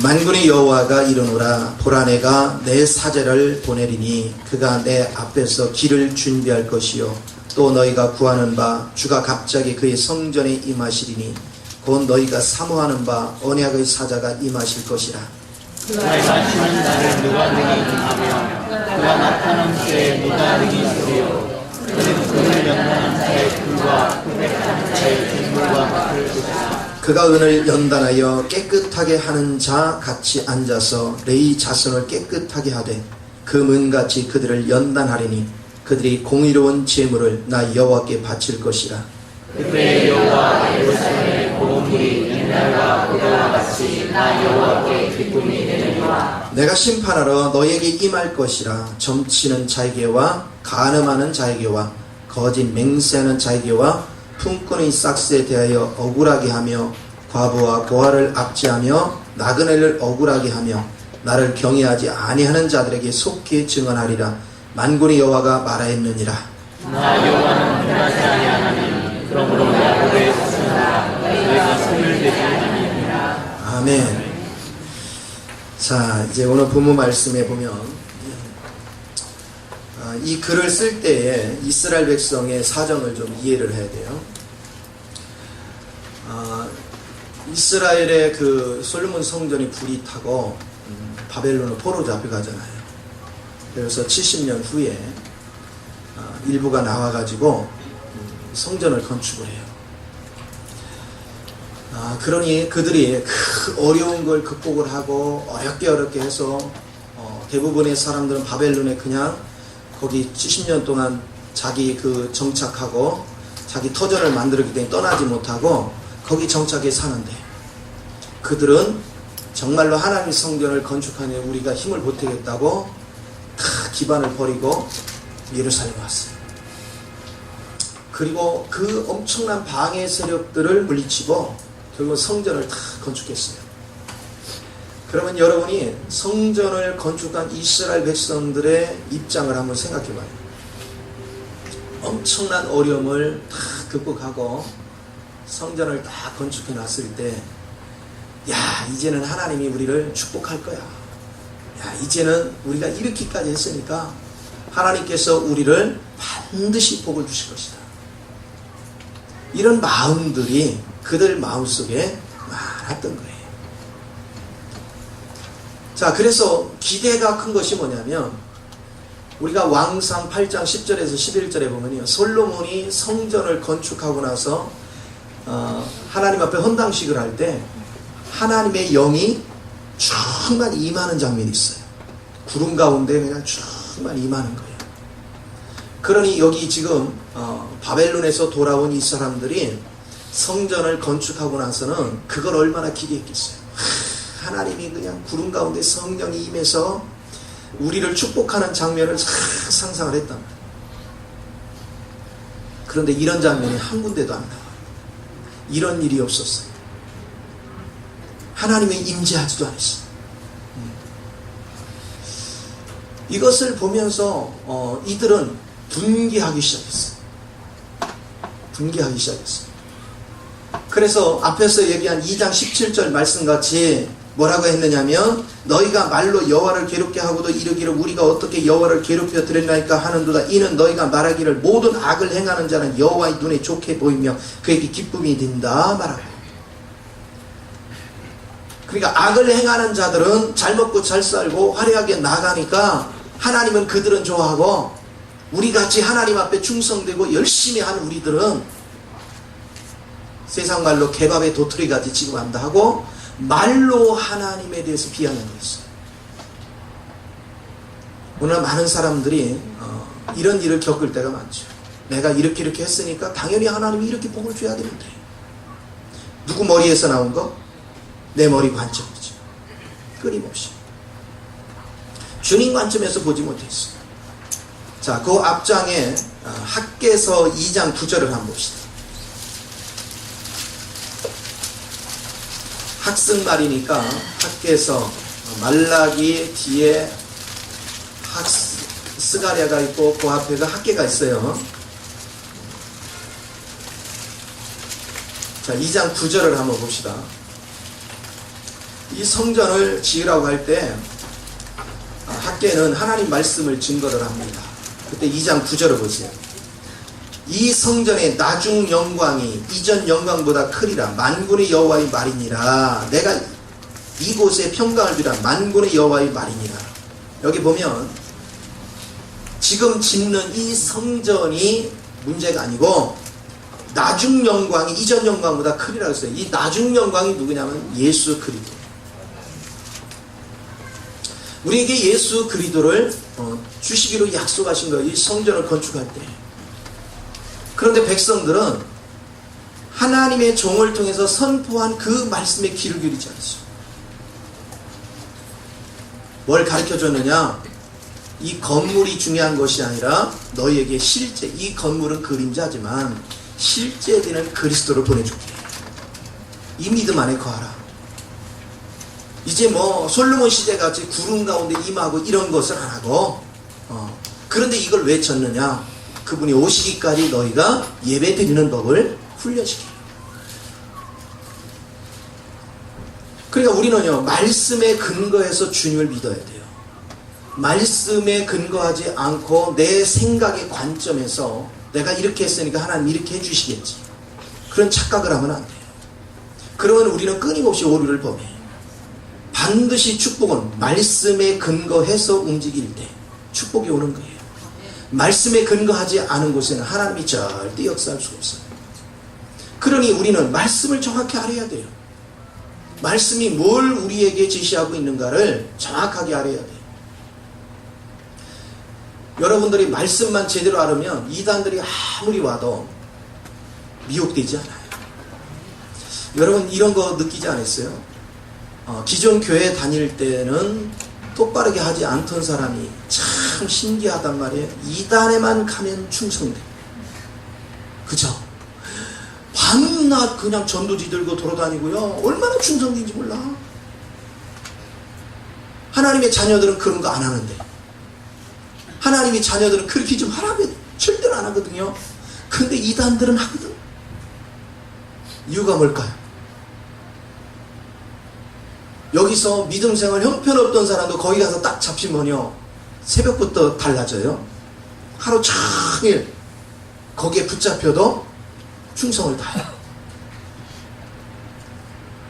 만군의 여호와가 이르노라. 보라, 내가 내 사제를 보내리니 그가 내 앞에서 길을 준비할 것이요 또 너희가 구하는 바 주가 갑자기 그의 성전에 임하시리니 곧 너희가 사모하는 바 언약의 사자가 임하실 것이라. 그가 말씀하시는 나를 누가 능히 인하며 그가 나타난 때에 누가 능히 소리요. 그는 그를 연단한 자의 불과 고백하는 자의 뒷물과 같을 것이다. 그가 은을 연단하여 깨끗하게 하는 자 같이 앉아서 레위 자손을 깨끗하게 하되 그 문같이 그들을 연단하리니 그들이 공의로운 제물을 나 여호와께 바칠 것이라. 그때 여호와 예루살렘의 보물이 옛날과 그대와 같이 나 여호와께 기쁨이 되느니라. 내가 심판하러 너에게 임할 것이라. 점치는 자에게와 간음하는 자에게와 거짓 맹세하는 자에게와 품꾼의 싹스에 대하여 억울하게 하며 과부와 고아를 압제하며 나그네를 억울하게 하며 나를 경외하지 아니하는 자들에게 속히 증언하리라. 만군의 여호와가 말하였느니라. 나 여호와는 변하지 아니하나니 그러므로 야곱의 자손아 너희가 소멸되지 아니하니라. 아멘. 자, 이제 오늘 본문 말씀에 보면 이 글을 쓸 때에 이스라엘 백성의 사정을 좀 이해를 해야 돼요. 이스라엘의 그 솔로몬 성전이 불이 타고 바벨론으로 포로 잡혀가잖아요. 그래서 70년 후에 일부가 나와가지고 성전을 건축을 해요. 그러니 그들이 그 어려운 걸 극복을 하고 어렵게 해서 대부분의 사람들은 바벨론에 그냥 거기 70년 동안 자기 그 정착하고 자기 터전을 만들었기 때문에 떠나지 못하고 거기 정착해 사는데 그들은 정말로 하나님 성전을 건축하니 우리가 힘을 보태겠다고 다 기반을 버리고 예루살렘에 왔어요. 그리고 그 엄청난 방해 세력들을 물리치고 결국 성전을 다 건축했어요. 그러면 여러분이 성전을 건축한 이스라엘 백성들의 입장을 한번 생각해 봐요. 엄청난 어려움을 다 극복하고 성전을 다 건축해 놨을 때, 야, 이제는 하나님이 우리를 축복할 거야. 야, 이제는 우리가 이렇게까지 했으니까 하나님께서 우리를 반드시 복을 주실 것이다. 이런 마음들이 그들 마음속에 많았던 거예요. 자, 그래서 기대가 큰 것이 뭐냐면 우리가 왕상 8장 10절에서 11절에 보면요, 솔로몬이 성전을 건축하고 나서 하나님 앞에 헌당식을 할 때 하나님의 영이 충만히 임하는 장면이 있어요. 구름 가운데 그냥 충만히 임하는 거예요. 그러니 여기 지금 바벨론에서 돌아온 이 사람들이 성전을 건축하고 나서는 그걸 얼마나 기대했겠어요. 하나님이 그냥 구름 가운데 성령이 임해서 우리를 축복하는 장면을 상상을 했단 말이에요. 그런데 이런 장면이 한 군데도 안 나와요. 이런 일이 없었어요. 하나님의 임재하지도 않았어요. 이것을 보면서 이들은 분개하기 시작했어요. 분개하기 시작했어요. 그래서 앞에서 얘기한 2장 17절 말씀같이 뭐라고 했느냐면 너희가 말로 여호와를 괴롭게 하고도 이르기를 우리가 어떻게 여호와를 괴롭혀 드렸나이까 하는도다. 이는 너희가 말하기를 모든 악을 행하는 자는 여호와의 눈에 좋게 보이며 그에게 기쁨이 된다 말하고. 그러니까 악을 행하는 자들은 잘 먹고 잘 살고 화려하게 나가니까 하나님은 그들은 좋아하고 우리같이 하나님 앞에 충성되고 열심히 하는 우리들은 세상 말로 개밥에 도토리같이 취급한다 하고 말로 하나님에 대해서 비하하는 거 있어요. 오늘 많은 사람들이 이런 일을 겪을 때가 많죠. 내가 이렇게 했으니까 당연히 하나님이 이렇게 복을 줘야 되는데. 누구 머리에서 나온 거? 내 머리 관점이죠. 끊임없이. 주님 관점에서 보지 못했어요. 자, 그 앞장에 학개서 2장 9절을 한번 봅시다. 학승말이니까 학개서 말라기 뒤에 스가랴가 있고 그 앞에가 학개가 있어요. 자, 2장 9절을 한번 봅시다. 이 성전을 지으라고 할 때 학계는 하나님 말씀을 증거를 합니다. 그때 2장 9절을 보세요. 이 성전의 나중 영광이 이전 영광보다 크리라. 만군의 여호와의 말이니라. 내가 이곳에 평강을 주라. 만군의 여호와의 말이니라. 여기 보면 지금 짓는 이 성전이 문제가 아니고 나중 영광이 이전 영광보다 크리라 했어요. 이 나중 영광이 누구냐면 예수 그리스도. 우리에게 예수 그리스도를 주시기로 약속하신 거예요. 이 성전을 건축할 때. 그런데 백성들은 하나님의 종을 통해서 선포한 그 말씀에 귀를 기울이지 않았어요. 뭘 가르쳐줬느냐? 이 건물이 중요한 것이 아니라 너희에게 실제, 이 건물은 그림자지만 실제 되는 그리스도를 보내줄게. 이 믿음 안에 거하라. 이제 뭐 솔로몬 시대같이 구름 가운데 임하고 이런 것을 안 하고 그런데 이걸 왜 쳤느냐? 그분이 오시기까지 너희가 예배 드리는 법을 훈련시켜요. 그러니까 우리는요, 말씀에 근거해서 주님을 믿어야 돼요. 말씀에 근거하지 않고 내 생각의 관점에서 내가 이렇게 했으니까 하나님 이렇게 해주시겠지, 그런 착각을 하면 안 돼요. 그러면 우리는 끊임없이 오류를 범해요. 반드시 축복은 말씀에 근거해서 움직일 때 축복이 오는 거예요. 말씀에 근거하지 않은 곳에는 하나님이 절대 역사할 수 없어요. 그러니 우리는 말씀을 정확히 알아야 돼요. 말씀이 뭘 우리에게 제시하고 있는가를 정확하게 알아야 돼요. 여러분들이 말씀만 제대로 알으면 이단들이 아무리 와도 미혹되지 않아요. 여러분 이런 거 느끼지 않았어요? 기존 교회 다닐 때는 똑바르게 하지 않던 사람이 참 신기하단 말이에요. 이단에만 가면 충성돼. 그죠? 밤낮 그냥 전도지 들고 돌아다니고요. 얼마나 충성된지 몰라. 하나님의 자녀들은 그런 거 안 하는데, 하나님의 자녀들은 그렇게 좀 하라면 절대로 안 하거든요. 근데 이단들은 하거든. 이유가 뭘까요? 여기서 믿음생활 형편없던 사람도 거기 가서 딱 잡히면요, 새벽부터 달라져요. 하루 종일 거기에 붙잡혀도 충성을 다해요.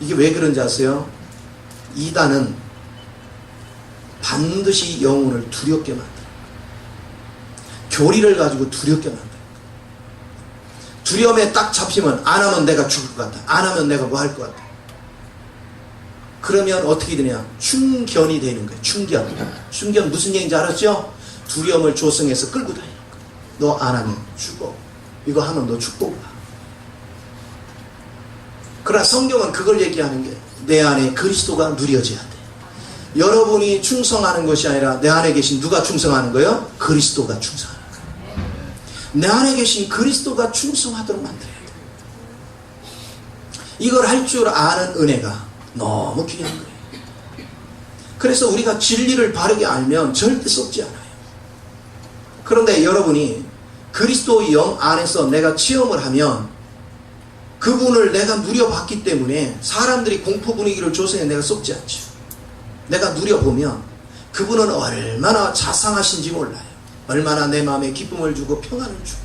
이게 왜 그런지 아세요? 이단은 반드시 영혼을 두렵게 만들어요. 교리를 가지고 두렵게 만들어요. 두려움에 딱 잡히면 안 하면 내가 죽을 것 같다, 안 하면 내가 뭐 할 것 같다. 그러면 어떻게 되냐? 충견이 되는 거예요. 충견 무슨 얘기인지 알았죠? 두려움을 조성해서 끌고 다니는 거예요. 너 안 하면 죽어. 이거 하면 너 축복이야. 그러나 성경은 그걸 얘기하는 게 내 안에 그리스도가 누려져야 돼. 여러분이 충성하는 것이 아니라 내 안에 계신 누가 충성하는 거예요? 그리스도가 충성하는 거예요. 내 안에 계신 그리스도가 충성하도록 만들어야 돼. 이걸 할 줄 아는 은혜가 너무 귀한 거예요. 그래서 우리가 진리를 바르게 알면 절대 썩지 않아요. 그런데 여러분이 그리스도의 영 안에서 내가 체험을 하면 그분을 내가 누려봤기 때문에 사람들이 공포 분위기를 조성해 내가 썩지 않죠. 내가 누려보면 그분은 얼마나 자상하신지 몰라요. 얼마나 내 마음에 기쁨을 주고 평안을 주고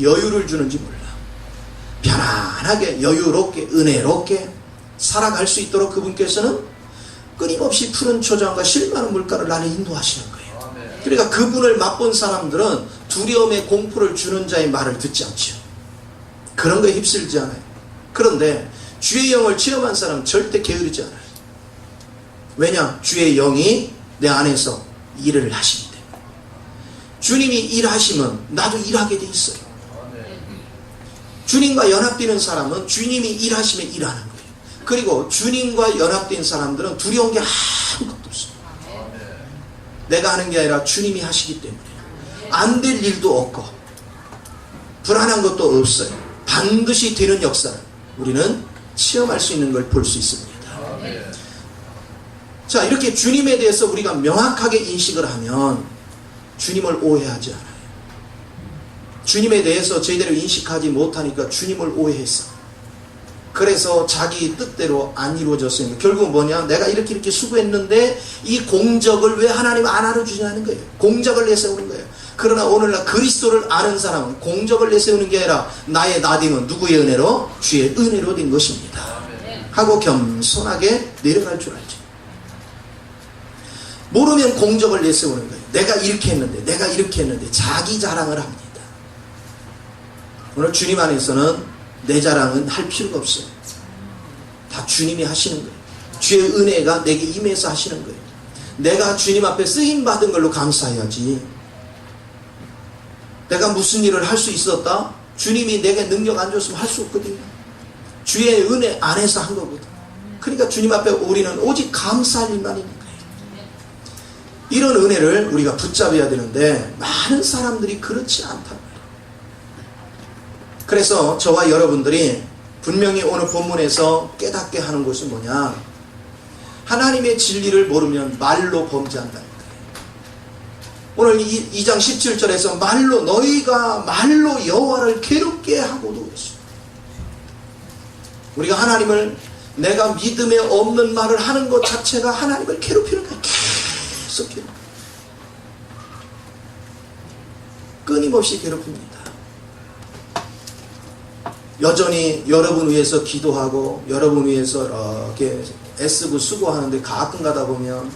여유를 주는지 몰라. 편안하게 여유롭게 은혜롭게 살아갈 수 있도록 그분께서는 끊임없이 푸른 초장과 실많은 물가를 나를 인도하시는 거예요. 그러니까 그분을 맛본 사람들은 두려움의 공포를 주는 자의 말을 듣지 않죠. 그런 거에 휩쓸지 않아요. 그런데 주의 영을 체험한 사람은 절대 게으르지 않아요. 왜냐? 주의 영이 내 안에서 일을 하시기 때문에. 주님이 일하시면 나도 일하게 돼 있어요. 주님과 연합되는 사람은 주님이 일하시면 일하는 거예요. 그리고 주님과 연합된 사람들은 두려운 게 아무것도 없어요. 내가 하는 게 아니라 주님이 하시기 때문에 안 될 일도 없고 불안한 것도 없어요. 반드시 되는 역사를 우리는 체험할 수 있는 걸 볼 수 있습니다. 자, 이렇게 주님에 대해서 우리가 명확하게 인식을 하면 주님을 오해하지 않아요. 주님에 대해서 제대로 인식하지 못하니까 주님을 오해했어. 그래서 자기 뜻대로 안 이루어졌으니까 결국은 뭐냐? 내가 이렇게 수고했는데 이 공적을 왜 하나님 안 알아주냐는 거예요. 공적을 내세우는 거예요. 그러나 오늘날 그리스도를 아는 사람은 공적을 내세우는 게 아니라 나의 나됨은 누구의 은혜로? 주의 은혜로 된 것입니다. 하고 겸손하게 내려갈 줄 알죠. 모르면 공적을 내세우는 거예요. 내가 이렇게 했는데 자기 자랑을 합니다. 오늘 주님 안에서는 내 자랑은 할 필요가 없어요. 다 주님이 하시는 거예요. 주의 은혜가 내게 임해서 하시는 거예요. 내가 주님 앞에 쓰임받은 걸로 감사해야지. 내가 무슨 일을 할 수 있었다? 주님이 내게 능력 안 줬으면 할 수 없거든요. 주의 은혜 안에서 한 거거든. 그러니까 주님 앞에 우리는 오직 감사할 일만 있는 거예요. 이런 은혜를 우리가 붙잡아야 되는데 많은 사람들이 그렇지 않다. 그래서 저와 여러분들이 분명히 오늘 본문에서 깨닫게 하는 것은 뭐냐? 하나님의 진리를 모르면 말로 범죄한다는 거예요. 오늘 2장 17절에서 너희가 말로 여호와를 괴롭게 하고도 있어요. 우리가 하나님을 내가 믿음에 없는 말을 하는 것 자체가 하나님을 괴롭히는 거예요. 계속 괴롭혀. 끊임없이 괴롭힙니다. 여전히 여러분 위해서 기도하고 여러분 위해서 이렇게 애쓰고 수고하는데 가끔 가다 보면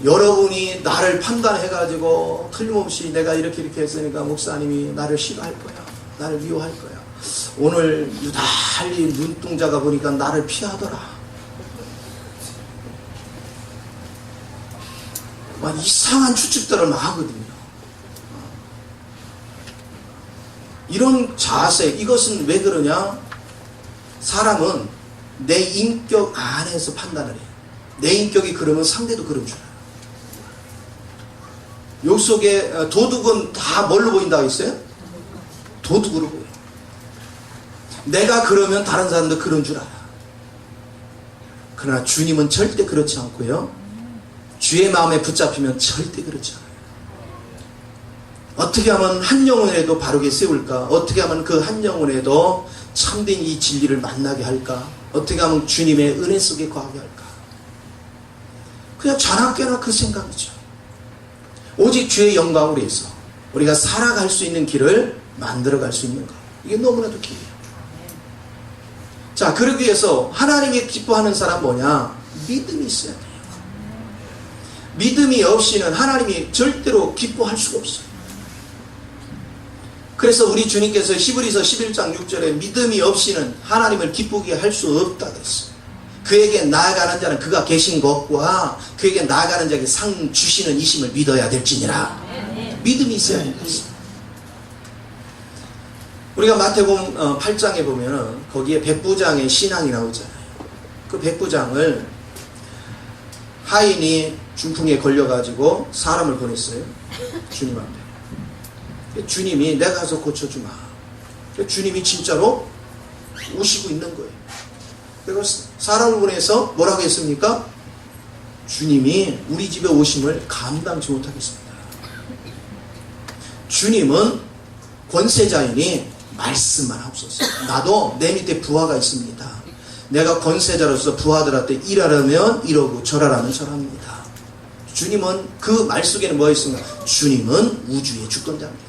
여러분이 나를 판단해가지고 틀림없이 내가 이렇게 했으니까 목사님이 나를 싫어할 거야. 나를 미워할 거야. 오늘 유달리 눈동자가 보니까 나를 피하더라. 막 이상한 추측들을 막 하거든요. 이런 자세, 이것은 왜 그러냐? 사람은 내 인격 안에서 판단을 해요. 내 인격이 그러면 상대도 그런 줄 알아요. 요 속에 도둑은 다 뭘로 보인다고 했어요? 도둑으로 보여요. 내가 그러면 다른 사람도 그런 줄 알아. 그러나 주님은 절대 그렇지 않고요. 주의 마음에 붙잡히면 절대 그렇지 않아요. 어떻게 하면 한 영혼에도 바르게 세울까? 어떻게 하면 그 한 영혼에도 참된 이 진리를 만나게 할까? 어떻게 하면 주님의 은혜 속에 거하게 할까? 그냥 자나깨나 그 생각이죠. 오직 주의 영광을 위해서 우리가 살아갈 수 있는 길을 만들어갈 수 있는 것. 이게 너무나도 길이에요. 자, 그러기 위해서 하나님이 기뻐하는 사람 뭐냐? 믿음이 있어야 돼요. 믿음이 없이는 하나님이 절대로 기뻐할 수가 없어요. 그래서 우리 주님께서 히브리서 11장 6절에 믿음이 없이는 하나님을 기쁘게 할 수 없다 그랬어요. 그에게 나아가는 자는 그가 계신 것과 그에게 나아가는 자에게 상 주시는 이심을 믿어야 될지니라. 믿음이 있어야 된다. 우리가 마태복음 8장에 보면 거기에 백부장의 신앙이 나오잖아요. 그 백부장을 하인이 중풍에 걸려가지고 사람을 보냈어요. 주님 앞에. 주님이 내가 가서 고쳐주마. 주님이 진짜로 오시고 있는 거예요. 그리고 사람을 보내서 뭐라고 했습니까? 주님이 우리 집에 오심을 감당치 못하겠습니다. 주님은 권세자이니 말씀만 하옵소서. 나도 내 밑에 부하가 있습니다. 내가 권세자로서 부하들한테 일하려면 이러고 절하라면 절합니다. 주님은 그 말 속에는 뭐가 있습니까? 주님은 우주의 주권자입니다.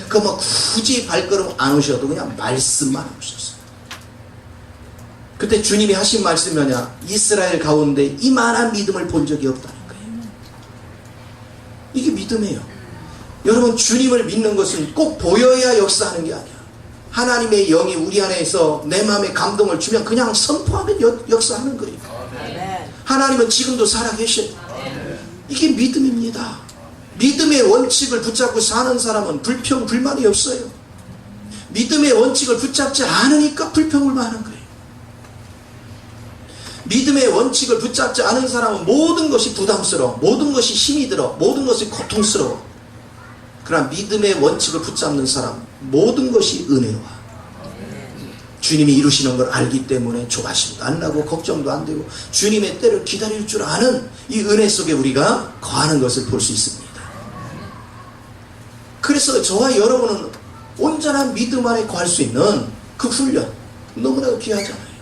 그 뭐 굳이 발걸음 안 오셔도 그냥 말씀만 하옵소서. 그때 주님이 하신 말씀이 뭐냐? 이스라엘 가운데 이만한 믿음을 본 적이 없다는 거예요. 이게 믿음이에요. 여러분, 주님을 믿는 것은 꼭 보여야 역사하는 게 아니야. 하나님의 영이 우리 안에서 내 마음에 감동을 주면 그냥 선포하면 역사하는 거예요. 하나님은 지금도 살아계셔요. 이게 믿음입니다. 믿음의 원칙을 붙잡고 사는 사람은 불평, 불만이 없어요. 믿음의 원칙을 붙잡지 않으니까 불평불만하는 거예요. 믿음의 원칙을 붙잡지 않은 사람은 모든 것이 부담스러워, 모든 것이 힘이 들어, 모든 것이 고통스러워. 그러나 믿음의 원칙을 붙잡는 사람, 모든 것이 은혜로워. 주님이 이루시는 걸 알기 때문에 조바심도 안 나고 걱정도 안 되고 주님의 때를 기다릴 줄 아는 이 은혜 속에 우리가 거하는 것을 볼 수 있습니다. 그래서 저와 여러분은 온전한 믿음 안에 거할 수 있는 그 훈련, 너무나도 귀하잖아요.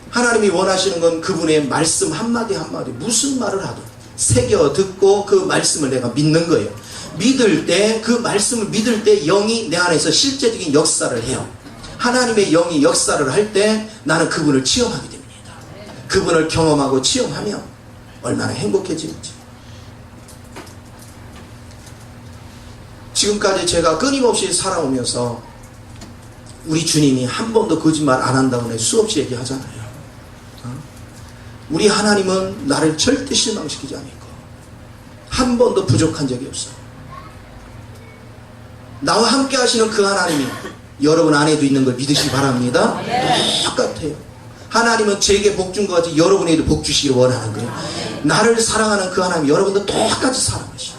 하나님이 원하시는 건 그분의 말씀 한마디 한마디 무슨 말을 하든 새겨 듣고 그 말씀을 내가 믿는 거예요. 믿을 때, 그 말씀을 믿을 때 영이 내 안에서 실제적인 역사를 해요. 하나님의 영이 역사를 할 때 나는 그분을 체험하게 됩니다. 그분을 경험하고 체험하면 얼마나 행복해지는지. 지금까지 제가 끊임없이 살아오면서 우리 주님이 한 번도 거짓말 안 한다고 수없이 얘기하잖아요. 우리 하나님은 나를 절대 실망시키지 않고 한 번도 부족한 적이 없어요. 나와 함께 하시는 그 하나님이 여러분 안에도 있는 걸 믿으시기 바랍니다. 똑같아요. 하나님은 제게 복 준 것 같이 여러분에게도 복 주시기를 원하는 거예요. 나를 사랑하는 그 하나님 여러분도 똑같이 사랑하시고,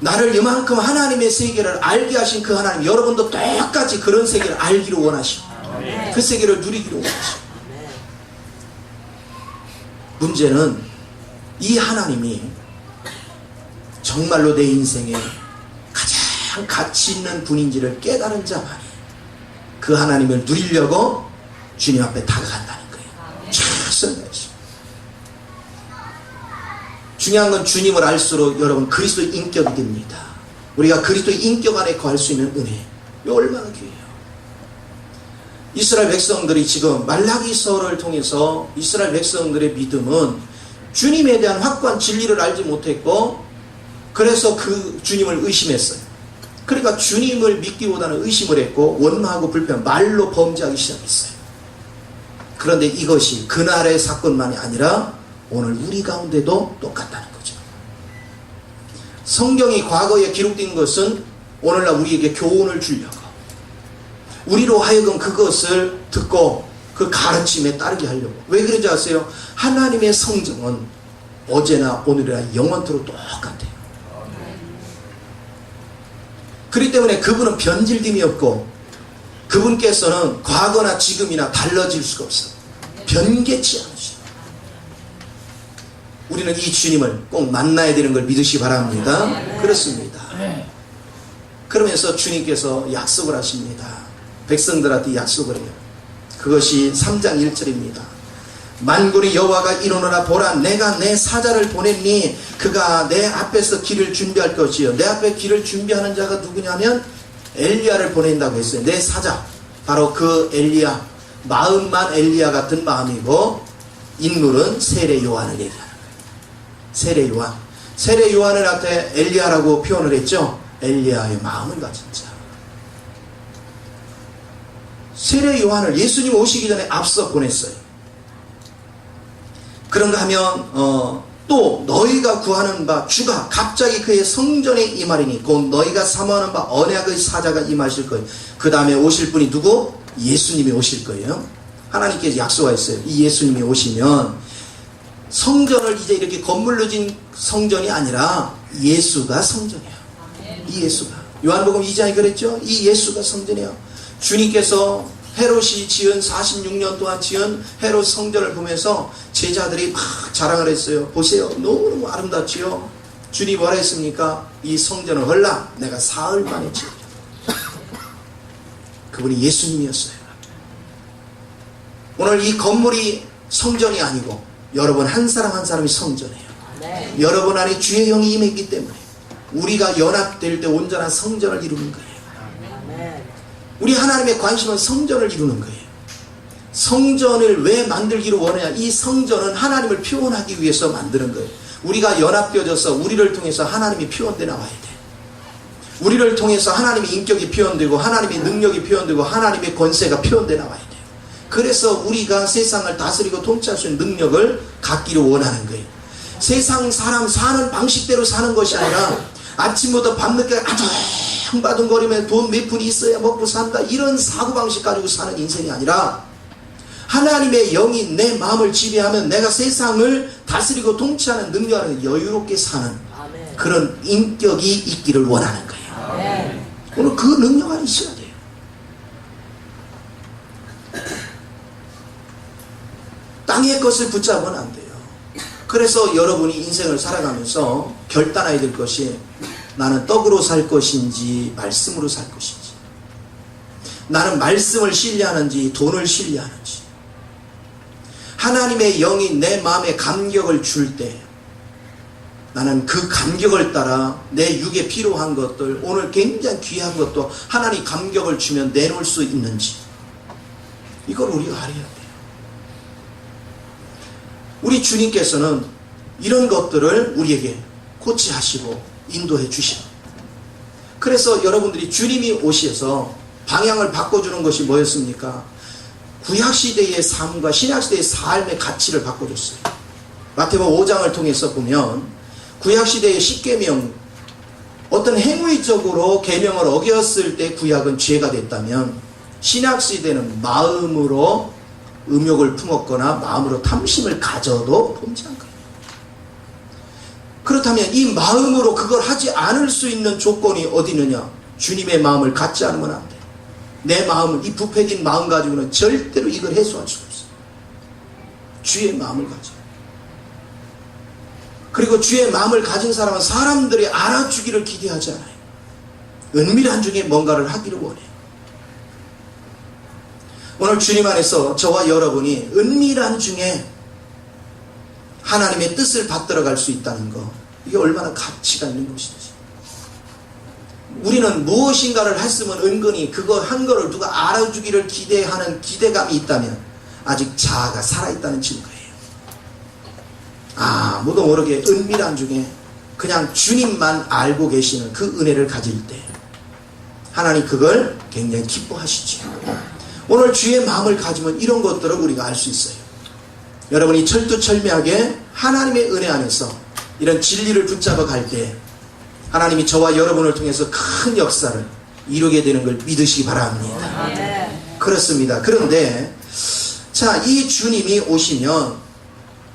나를 이만큼 하나님의 세계를 알게 하신 그 하나님 여러분도 똑같이 그런 세계를 알기를 원하시고 그 세계를 누리기를 원하시고. 문제는 이 하나님이 정말로 내 인생에 가장 가치 있는 분인지를 깨달은 자만이 그 하나님을 누리려고 주님 앞에 다가간다는 거예요. 최선을 다해서. 중요한 건 주님을 알수록 여러분 그리스도의 인격이 됩니다. 우리가 그리스도의 인격 안에 거할 수 있는 은혜, 이거 얼마나 귀해요. 이스라엘 백성들이 지금 말라기서를 통해서 이스라엘 백성들의 믿음은 주님에 대한 확고한 진리를 알지 못했고 그래서 그 주님을 의심했어요. 그러니까 주님을 믿기보다는 의심을 했고 원망하고 불평, 말로 범죄하기 시작했어요. 그런데 이것이 그날의 사건만이 아니라 오늘 우리 가운데도 똑같다는 거죠. 성경이 과거에 기록된 것은 오늘날 우리에게 교훈을 주려고, 우리로 하여금 그것을 듣고 그 가르침에 따르게 하려고. 왜 그런지 아세요? 하나님의 성정은 어제나 오늘이나 영원토록 똑같아요. 그렇기 때문에 그분은 변질됨이 없고 그분께서는 과거나 지금이나 달라질 수가 없어요. 변개치 않으시죠. 우리는 이 주님을 꼭 만나야 되는 걸 믿으시기 바랍니다. 그렇습니다. 그러면서 주님께서 약속을 하십니다. 백성들한테 약속을 해요. 그것이 3장 1절입니다. 만군의 여호와가 이르노라, 보라 내가 내 사자를 보냈니 그가 내 앞에서 길을 준비할 것이요. 내 앞에 길을 준비하는 자가 누구냐면 엘리야를 보낸다고 했어요. 내 사자, 바로 그 엘리야, 마음만 엘리야 같은 마음이고 인물은 세례 요한을 얘기하는 거예요. 세례 요한, 세례 요한을 앞에 엘리야라고 표현을 했죠. 엘리야의 마음을 가진 자. 세례 요한을 예수님 오시기 전에 앞서 보냈어요. 그런가 하면 또 너희가 구하는 바 주가 갑자기 그의 성전에 임하리니 곧 너희가 사모하는 바 언약의 사자가 임하실 거예요. 그 다음에 오실 분이 누구? 예수님이 오실 거예요. 하나님께서 약속하셨어요. 이 예수님이 오시면 성전을 이제 이렇게 건물로 진 성전이 아니라 예수가 성전이에요. 이 예수가, 요한복음 2장에 그랬죠. 이 예수가 성전이에요. 주님께서 헤롯이 지은 46년 동안 지은 헤롯 성전을 보면서 제자들이 막 자랑을 했어요. 보세요, 너무너무 아름답지요. 주님 뭐라 했습니까? 이 성전을 헐라 내가 사흘 만에 지으리라. 그분이 예수님이었어요. 오늘 이 건물이 성전이 아니고 여러분 한 사람 한 사람이 성전이에요. 네. 여러분 안에 주의 영이 임했기 때문에 우리가 연합될 때 온전한 성전을 이루는 거예요. 우리 하나님의 관심은 성전을 이루는 거예요. 성전을 왜 만들기를 원하냐? 이 성전은 하나님을 표현하기 위해서 만드는 거예요. 우리가 연합되어져서 우리를 통해서 하나님이 표현돼 나와야 돼. 우리를 통해서 하나님의 인격이 표현되고 하나님의 능력이 표현되고 하나님의 권세가 표현돼 나와야 돼요. 그래서 우리가 세상을 다스리고 통치할 수 있는 능력을 갖기를 원하는 거예요. 세상 사람 사는 방식대로 사는 것이 아니라 아침부터 밤늦게 아주 바둥거리면 돈 몇 푼이 있어야 먹고 산다, 이런 사고방식 가지고 사는 인생이 아니라 하나님의 영이 내 마음을 지배하면 내가 세상을 다스리고 통치하는 능력을 여유롭게 사는 그런 인격이 있기를 원하는 거예요. 오늘 그 능력 안에 있어야 돼요. 땅의 것을 붙잡으면 안 돼요. 그래서 여러분이 인생을 살아가면서 결단해야 될 것이 나는 떡으로 살 것인지 말씀으로 살 것인지, 나는 말씀을 신뢰하는지 돈을 신뢰하는지, 하나님의 영이 내 마음에 감격을 줄 때 나는 그 감격을 따라 내 육에 필요한 것들, 오늘 굉장히 귀한 것도 하나님 감격을 주면 내놓을 수 있는지, 이걸 우리가 알아야 돼요. 우리 주님께서는 이런 것들을 우리에게 코치하시고 인도해 주시고, 그래서 여러분들이 주님이 오셔서 방향을 바꿔주는 것이 뭐였습니까? 구약시대의 삶과 신약시대의 삶의 가치를 바꿔줬어요. 마태복음 5장을 통해서 보면 구약시대의 십계명, 어떤 행위적으로 계명을 어겼을 때 구약은 죄가 됐다면, 신약시대는 마음으로 음욕을 품었거나 마음으로 탐심을 가져도 범죄한 거예요. 그렇다면 이 마음으로 그걸 하지 않을 수 있는 조건이 어디 있느냐? 주님의 마음을 갖지 않으면 안 돼. 내 마음은, 이 부패진 마음 가지고는 절대로 이걸 해소할 수가 없어요. 주의 마음을 가져. 그리고 주의 마음을 가진 사람은 사람들이 알아주기를 기대하지 않아요. 은밀한 중에 뭔가를 하기를 원해요. 오늘 주님 안에서 저와 여러분이 은밀한 중에 하나님의 뜻을 받들어 갈 수 있다는 거, 이게 얼마나 가치가 있는 것인지. 우리는 무엇인가를 했으면 은근히 그거 한 거를 누가 알아주기를 기대하는 기대감이 있다면 아직 자아가 살아있다는 증거예요. 아무도 모르게 은밀한 중에 그냥 주님만 알고 계시는 그 은혜를 가질 때 하나님 그걸 굉장히 기뻐하시죠. 오늘 주의 마음을 가지면 이런 것들을 우리가 알 수 있어요. 여러분이 철두철미하게 하나님의 은혜 안에서 이런 진리를 붙잡아 갈 때 하나님이 저와 여러분을 통해서 큰 역사를 이루게 되는 걸 믿으시기 바랍니다. 그렇습니다. 그런데 자, 이 주님이 오시면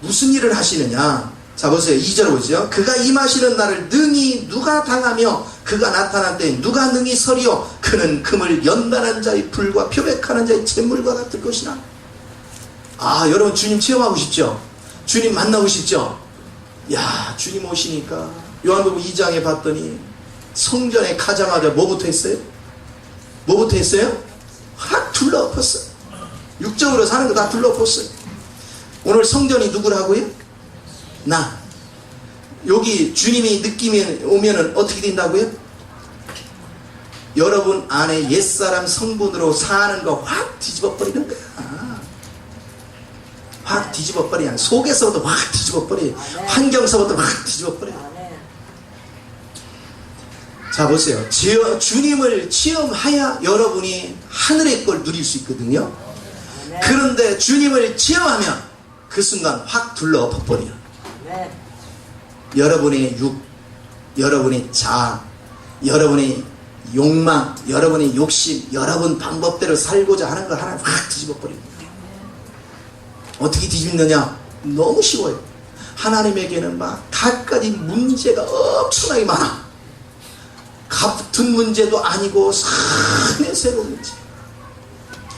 무슨 일을 하시느냐? 자, 보세요. 2절 보죠. 그가 임하시는 날을 능히 누가 당하며 그가 나타난 때에 누가 능히 서리요? 그는 금을 연단한 자의 불과 표백하는 자의 잿물과 같을 것이라. 아, 여러분 주님 체험하고 싶죠? 주님 만나고 싶죠? 야, 주님 오시니까 요한복음 2장에 봤더니 성전에 가자마자 뭐부터 했어요? 뭐부터 했어요? 확 둘러엎었어요. 육적으로 사는 거 다 둘러엎었어요. 오늘 성전이 누구라고요? 나. 여기 주님이 느낌이 오면은 어떻게 된다고요? 여러분 안에 옛사람 성분으로 사는 거 확 뒤집어버리는 거야. 확 뒤집어버려. 속에서부터 확 뒤집어버려. 환경서부터 확 뒤집어버려. 자, 보세요. 주님을 체험해야 여러분이 하늘의 걸 누릴 수 있거든요. 그런데 주님을 체험하면 그 순간 확 둘러엎어버려. 여러분의 육, 여러분의 자아, 여러분의 욕망, 여러분의 욕심, 여러분 방법대로 살고자 하는 걸 하나 확 뒤집어버립니다. 어떻게 뒤집느냐? 너무 쉬워요. 하나님에게는 막 갖가지 문제가 엄청나게 많아. 같은 문제도 아니고 상당히 새로운 문제.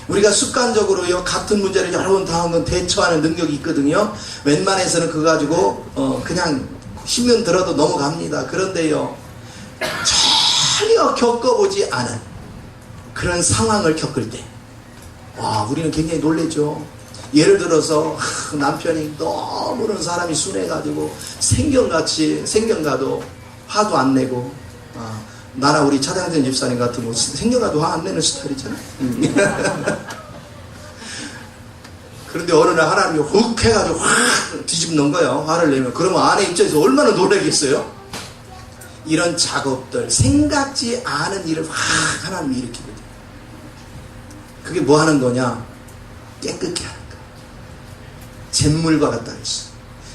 우리가 습관적으로요, 같은 문제를 여러 번 당한 건 대처하는 능력이 있거든요. 웬만해서는 그거 가지고 그냥 힘은 들어도 넘어갑니다. 그런데요, 전혀 겪어보지 않은 그런 상황을 겪을 때 와, 우리는 굉장히 놀라죠. 예를 들어서 남편이 너무는 사람이 순해가지고 생경가도 화도 안 내고, 나나 우리 차장전 집사님 같은 거 생경가도 화 안 내는 스타일이잖아. 그런데 어느 날 하나님이 훅 해가지고 확 뒤집는 거예요. 화를 내면. 그러면 아내 입장에서 얼마나 놀라겠어요? 이런 작업들, 생각지 않은 일을 확 하나님이 일으키거든요. 그게 뭐 하는 거냐? 깨끗게 하는 거야. 잿물과 같다 했어.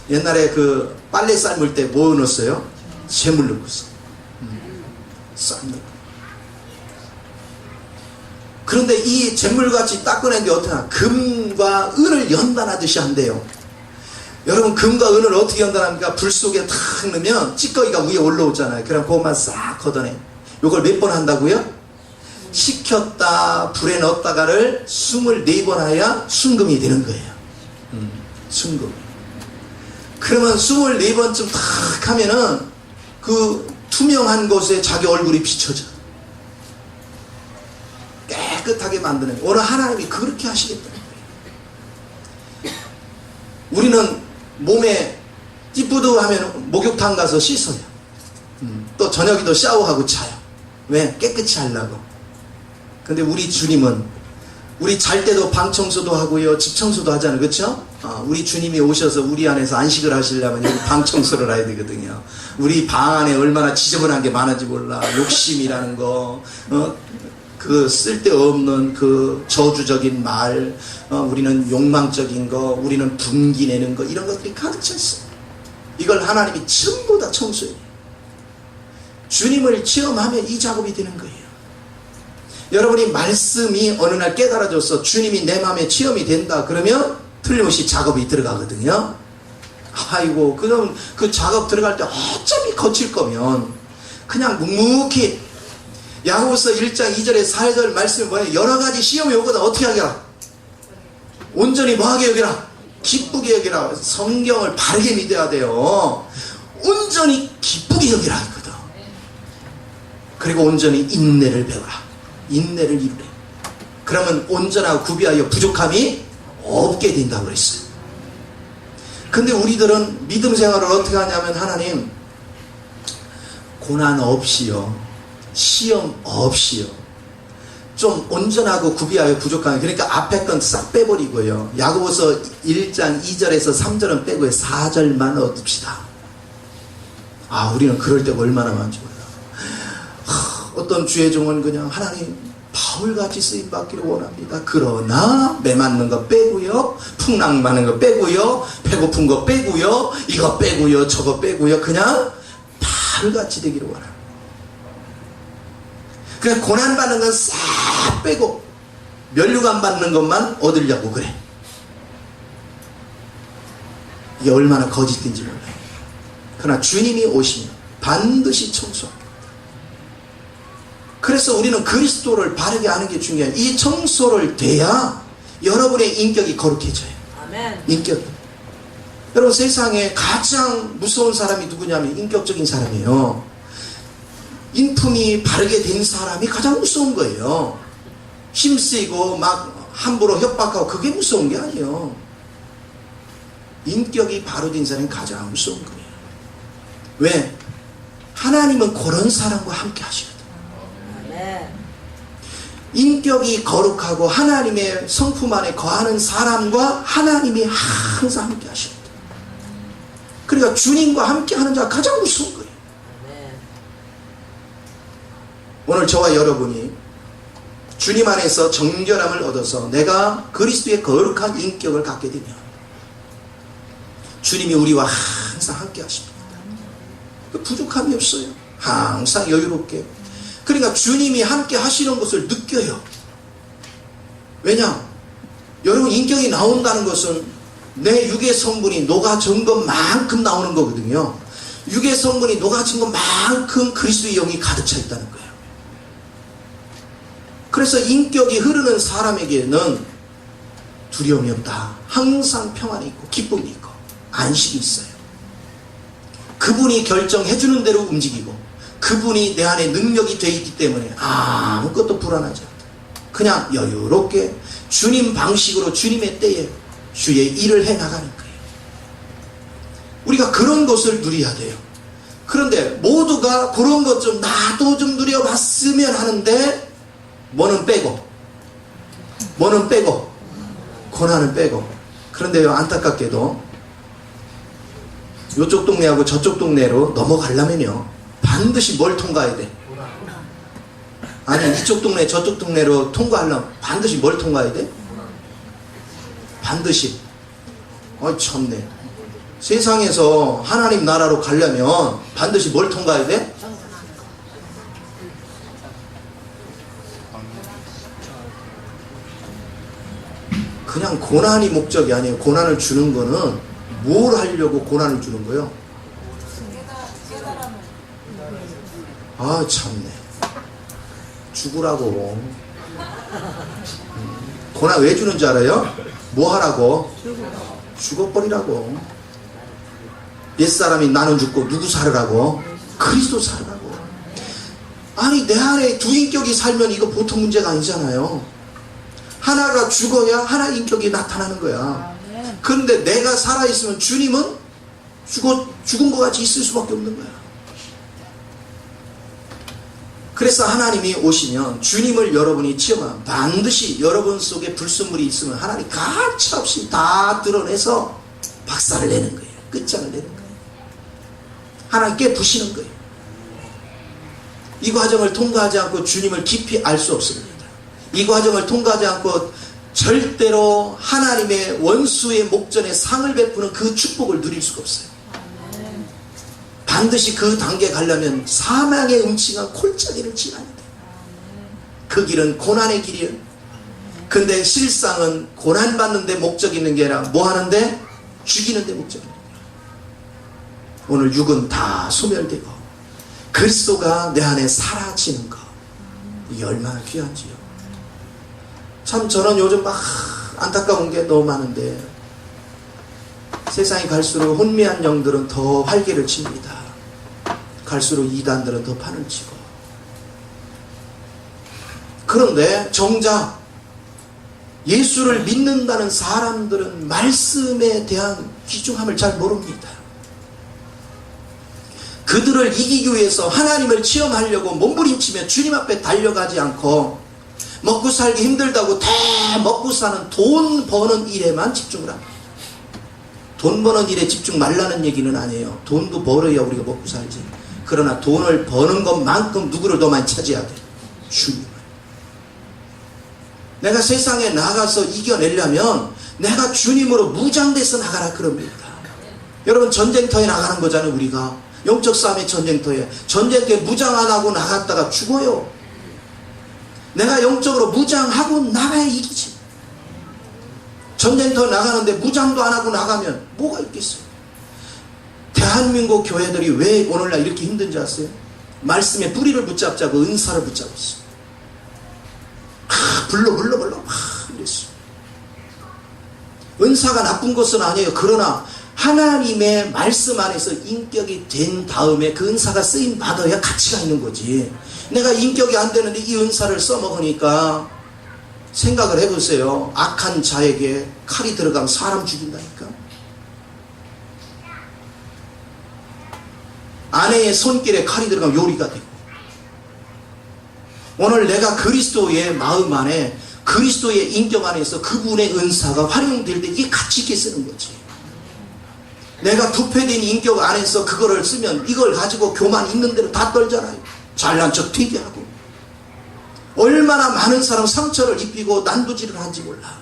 옛날에 그 빨래 삶을 때 뭐 넣었어요? 잿물 넣었어. 싹 넣고. 그런데 이 잿물같이 닦아낸 게 어떻게 하나? 금과 은을 연단하듯이 한대요. 여러분, 금과 은을 어떻게 연단합니까? 불 속에 탁 넣으면 찌꺼기가 위에 올라오잖아요. 그럼 그것만 싹 걷어내. 요걸 몇 번 한다고요? 식혔다 불에 넣었다가를 24번 해야 순금이 되는 거예요. 순금. 그러면 24번쯤 탁 하면은 그 투명한 곳에 자기 얼굴이 비춰져. 깨끗하게 만드는, 오늘 하나님이 그렇게 하시겠다는 거예요. 우리는 몸에 찌뿌둥하면 목욕탕 가서 씻어요. 또 저녁에도 샤워하고 자요. 왜? 깨끗이 하려고. 근데 우리 주님은 우리 잘 때도 방 청소도 하고요, 집 청소도 하잖아요. 그렇죠? 우리 주님이 오셔서 우리 안에서 안식을 하시려면 여기 방 청소를 해야 되거든요. 우리 방 안에 얼마나 지저분한 게 많은지 몰라. 욕심이라는 거, 그 쓸데없는 그 저주적인 말, 우리는 욕망적인 거, 우리는 분기 내는 거, 이런 것들이 가득 차 있어요. 이걸 하나님이 전부 다 청소해요. 주님을 체험하면 이 작업이 되는 거예요. 여러분이 말씀이 어느 날 깨달아져서 주님이 내 마음에 체험이 된다 그러면 틀림없이 작업이 들어가거든요. 아이고, 그럼 그 작업 들어갈 때 어차피 거칠 거면 그냥 묵묵히, 야고보서 1장 2절에 4절 말씀이 뭐예요? 여러 가지 시험이 오거든. 어떻게 하게라? 온전히 뭐하게 여기라? 기쁘게 여기라. 성경을 바르게 믿어야 돼요. 온전히 기쁘게 여기라 했거든. 그리고 온전히 인내를 배워라. 인내를 이루래. 그러면 온전하고 구비하여 부족함이 없게 된다고 그랬어요. 근데 우리들은 믿음 생활을 어떻게 하냐면, 하나님 고난 없이요, 시험 없이요, 좀 온전하고 구비하여 부족함이, 그러니까 앞에 건 싹 빼버리고요, 야고보서 1장 2절에서 3절은 빼고요, 4절만 얻읍시다. 우리는 그럴 때가 얼마나 많지 몰라. 어떤 주의 종은 그냥 하나님 바울같이 쓰임받기를 원합니다. 그러나 매 맞는 거 빼고요, 풍랑 많은 거 빼고요, 배고픈 거 빼고요, 이거 빼고요, 저거 빼고요, 그냥 바울같이 되기를 원합니다. 그냥 고난받는 건 싹 빼고 면류관 받는 것만 얻으려고 그래. 이게 얼마나 거짓된지 몰라요. 그러나 주님이 오시면 반드시 청소합니다. 그래서 우리는 그리스도를 바르게 아는 게 중요해요. 이 청소를 돼야 여러분의 인격이 거룩해져요. 아멘. 인격. 여러분, 세상에 가장 무서운 사람이 누구냐면 인격적인 사람이에요. 인품이 바르게 된 사람이 가장 무서운 거예요. 힘쓰이고 막 함부로 협박하고, 그게 무서운 게 아니에요. 인격이 바로 된 사람이 가장 무서운 거예요. 왜? 하나님은 그런 사람과 함께 하시거든요. 인격이 거룩하고 하나님의 성품 안에 거하는 사람과 하나님이 항상 함께 하십니다. 그러니까 주님과 함께 하는 자가 가장 무서운 거예요. 오늘 저와 여러분이 주님 안에서 정결함을 얻어서 내가 그리스도의 거룩한 인격을 갖게 되면 주님이 우리와 항상 함께 하십니다. 부족함이 없어요. 항상 여유롭게. 그러니까 주님이 함께 하시는 것을 느껴요. 왜냐? 여러분, 인격이 나온다는 것은 내 육의 성분이 녹아진 것만큼 나오는 거거든요. 육의 성분이 녹아진 것만큼 그리스도의 영이 가득 차 있다는 거예요. 그래서 인격이 흐르는 사람에게는 두려움이 없다. 항상 평안이 있고 기쁨이 있고 안식이 있어요. 그분이 결정해주는 대로 움직이고 그분이 내 안에 능력이 되어 있기 때문에 아무것도 불안하지 않다. 그냥 여유롭게 주님 방식으로 주님의 때에 주의 일을 해나가는 거예요. 우리가 그런 것을 누려야 돼요. 그런데 모두가 그런 것 좀 나도 좀 누려봤으면 하는데 뭐는 빼고 고난은 빼고. 그런데요, 안타깝게도 이쪽 동네하고 저쪽 동네로 넘어가려면요 반드시 뭘 통과해야 돼? 아니, 이쪽 동네 저쪽 동네로 통과하려면 반드시 뭘 통과해야 돼? 반드시. 참네. 세상에서 하나님 나라로 가려면 반드시 뭘 통과해야 돼? 그냥 고난이 목적이 아니에요. 고난을 주는 거는 뭘 하려고 고난을 주는 거예요? 참네. 죽으라고. 고난 왜 주는 줄 알아요? 뭐 하라고? 죽어버리라고. 옛사람이 나는 죽고 누구 살으라고? 그리스도 살으라고. 아니, 내 안에 두 인격이 살면 이거 보통 문제가 아니잖아요. 하나가 죽어야 하나 인격이 나타나는 거야. 그런데 내가 살아있으면 주님은 죽은 것 같이 있을 수밖에 없는 거야. 그래서 하나님이 오시면 주님을 여러분이 체험하면 반드시 여러분 속에 불순물이 있으면 하나님 가차없이 다 드러내서 박살을 내는 거예요. 끝장을 내는 거예요. 하나님 깨부시는 거예요. 이 과정을 통과하지 않고 주님을 깊이 알 수 없습니다. 이 과정을 통과하지 않고 절대로 하나님의 원수의 목전에 상을 베푸는 그 축복을 누릴 수가 없어요. 반드시 그 단계에 가려면 사망의 음침한 골짜기를 지나야 돼. 그 길은 고난의 길이에요. 근데 실상은 고난받는 데 목적이 있는 게 아니라 뭐 하는데? 죽이는 데 목적이 있는 거예요. 오늘 육은 다 소멸되고 그리스도가 내 안에 사라지는 거, 이게 얼마나 귀한지요. 참 저는 요즘 막 안타까운 게 너무 많은데 세상이 갈수록 혼미한 영들은 더 활개를 칩니다. 갈수록 이단들은 더 판을 치고. 그런데 정작 예수를 믿는다는 사람들은 말씀에 대한 귀중함을 잘 모릅니다. 그들을 이기기 위해서 하나님을 체험하려고 몸부림치며 주님 앞에 달려가지 않고 먹고 살기 힘들다고 먹고 사는 돈 버는 일에만 집중을 합니다. 돈 버는 일에 집중 말라는 얘기는 아니에요. 돈도 벌어야 우리가 먹고 살지. 그러나 돈을 버는 것만큼 누구를 더 많이 차지해야 돼? 주님을. 내가 세상에 나가서 이겨내려면 내가 주님으로 무장돼서 나가라 그럽니다. 여러분 전쟁터에 나가는 거잖아요. 우리가 영적 싸움의 전쟁터에 무장 안 하고 나갔다가 죽어요. 내가 영적으로 무장하고 나가야 이기지. 전쟁터 나가는데 무장도 안 하고 나가면 뭐가 있겠어요? 대한민국 교회들이 왜 오늘날 이렇게 힘든지 아세요? 말씀의 뿌리를 붙잡자고 은사를 붙잡았어. 불러 이랬어. 은사가 나쁜 것은 아니에요. 그러나 하나님의 말씀 안에서 인격이 된 다음에 그 은사가 쓰임 받아야 가치가 있는 거지. 내가 인격이 안 되는데 이 은사를 써먹으니까 생각을 해보세요. 악한 자에게 칼이 들어가면 사람 죽인다니까. 아내의 손길에 칼이 들어가면 요리가 되고. 오늘 내가 그리스도의 마음 안에 그리스도의 인격 안에서 그분의 은사가 활용될 때 이게 가치 있게 쓰는 거지. 내가 부패된 인격 안에서 그거를 쓰면 이걸 가지고 교만 있는 대로 다 떨잖아요. 잘난 척 되게 하고. 얼마나 많은 사람 상처를 입히고 난도질을 하는지 몰라.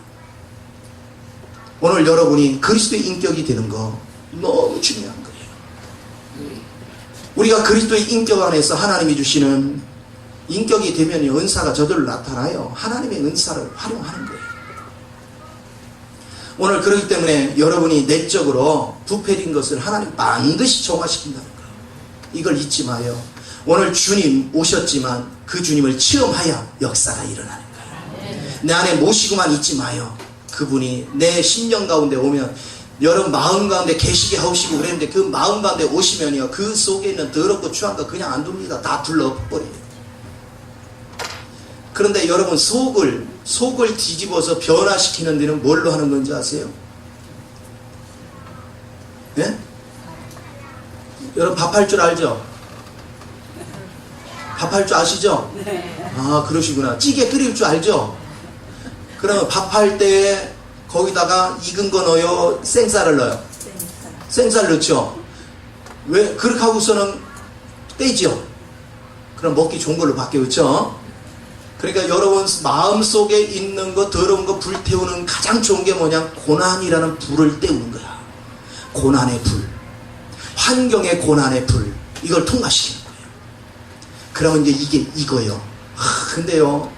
오늘 여러분이 그리스도의 인격이 되는 거 너무 중요한 거예요. 우리가 그리스도의 인격 안에서 하나님이 주시는 인격이 되면 은사가 저절로 나타나요. 하나님의 은사를 활용하는 거예요. 오늘 그렇기 때문에 여러분이 내적으로 부패된 것을 하나님 반드시 정화시킨다는 거예요. 이걸 잊지 마요. 오늘 주님 오셨지만 그 주님을 체험하여 역사가 일어나는 거예요. 내 안에 모시고만 있지 마요. 그분이 내 심령 가운데 오면 여러분 마음 가운데 계시게 하시고 그랬는데 그 마음 가운데 오시면요 그 속에 있는 더럽고 추한 거 그냥 안 둡니다. 다 둘러버려요. 그런데 여러분 속을 뒤집어서 변화시키는 데는 뭘로 하는 건지 아세요? 예? 여러분 밥할 줄 알죠? 밥할 줄 아시죠? 아 그러시구나. 찌개 끓일 줄 알죠? 그러면 밥할 때 거기다가 익은 거 넣어요? 생쌀을 넣어요? 생쌀 넣죠? 왜? 그렇게 하고서는 떼죠? 그럼 먹기 좋은 걸로 바뀌어. 그렇죠? 그러니까 여러분 마음속에 있는 거 더러운 거 불태우는 가장 좋은 게 뭐냐? 고난이라는 불을 때우는 거야. 고난의 불, 환경의 고난의 불, 이걸 통과시키는 거예요. 그러면 이제 이거요. 근데요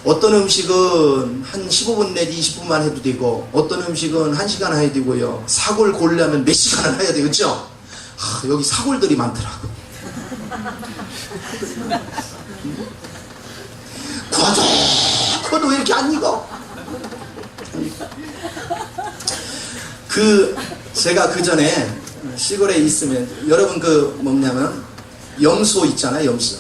어떤 음식은 한 15분 내지 20분만 해도 되고 어떤 음식은 1시간 해야 되고요. 사골 고르려면 몇 시간을 해야 되겠죠? 그렇죠? 여기 사골들이 많더라고. 구워도 왜 이렇게 안 익어? 제가 그 전에 시골에 있으면 여러분 뭐냐면 염소 있잖아요. 염소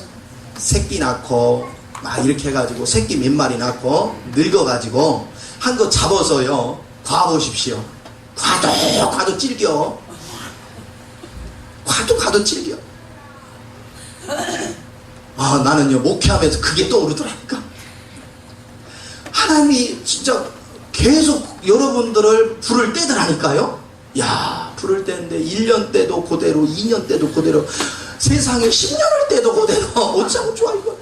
새끼 낳고 막 이렇게 해가지고 새끼 몇 마리 낳고 늙어가지고 한 거 잡아서요 과 보십시오. 과도 질겨. 과도 질겨. 아, 나는요 목회하면서 그게 떠오르더라니까. 하나님이 진짜 계속 여러분들을 부를 때더라니까요. 야, 부를 때인데 1년 때도 그대로, 2년 때도 그대로, 세상에 10년을 때도 그대로. 어쩌면 좋아 이거.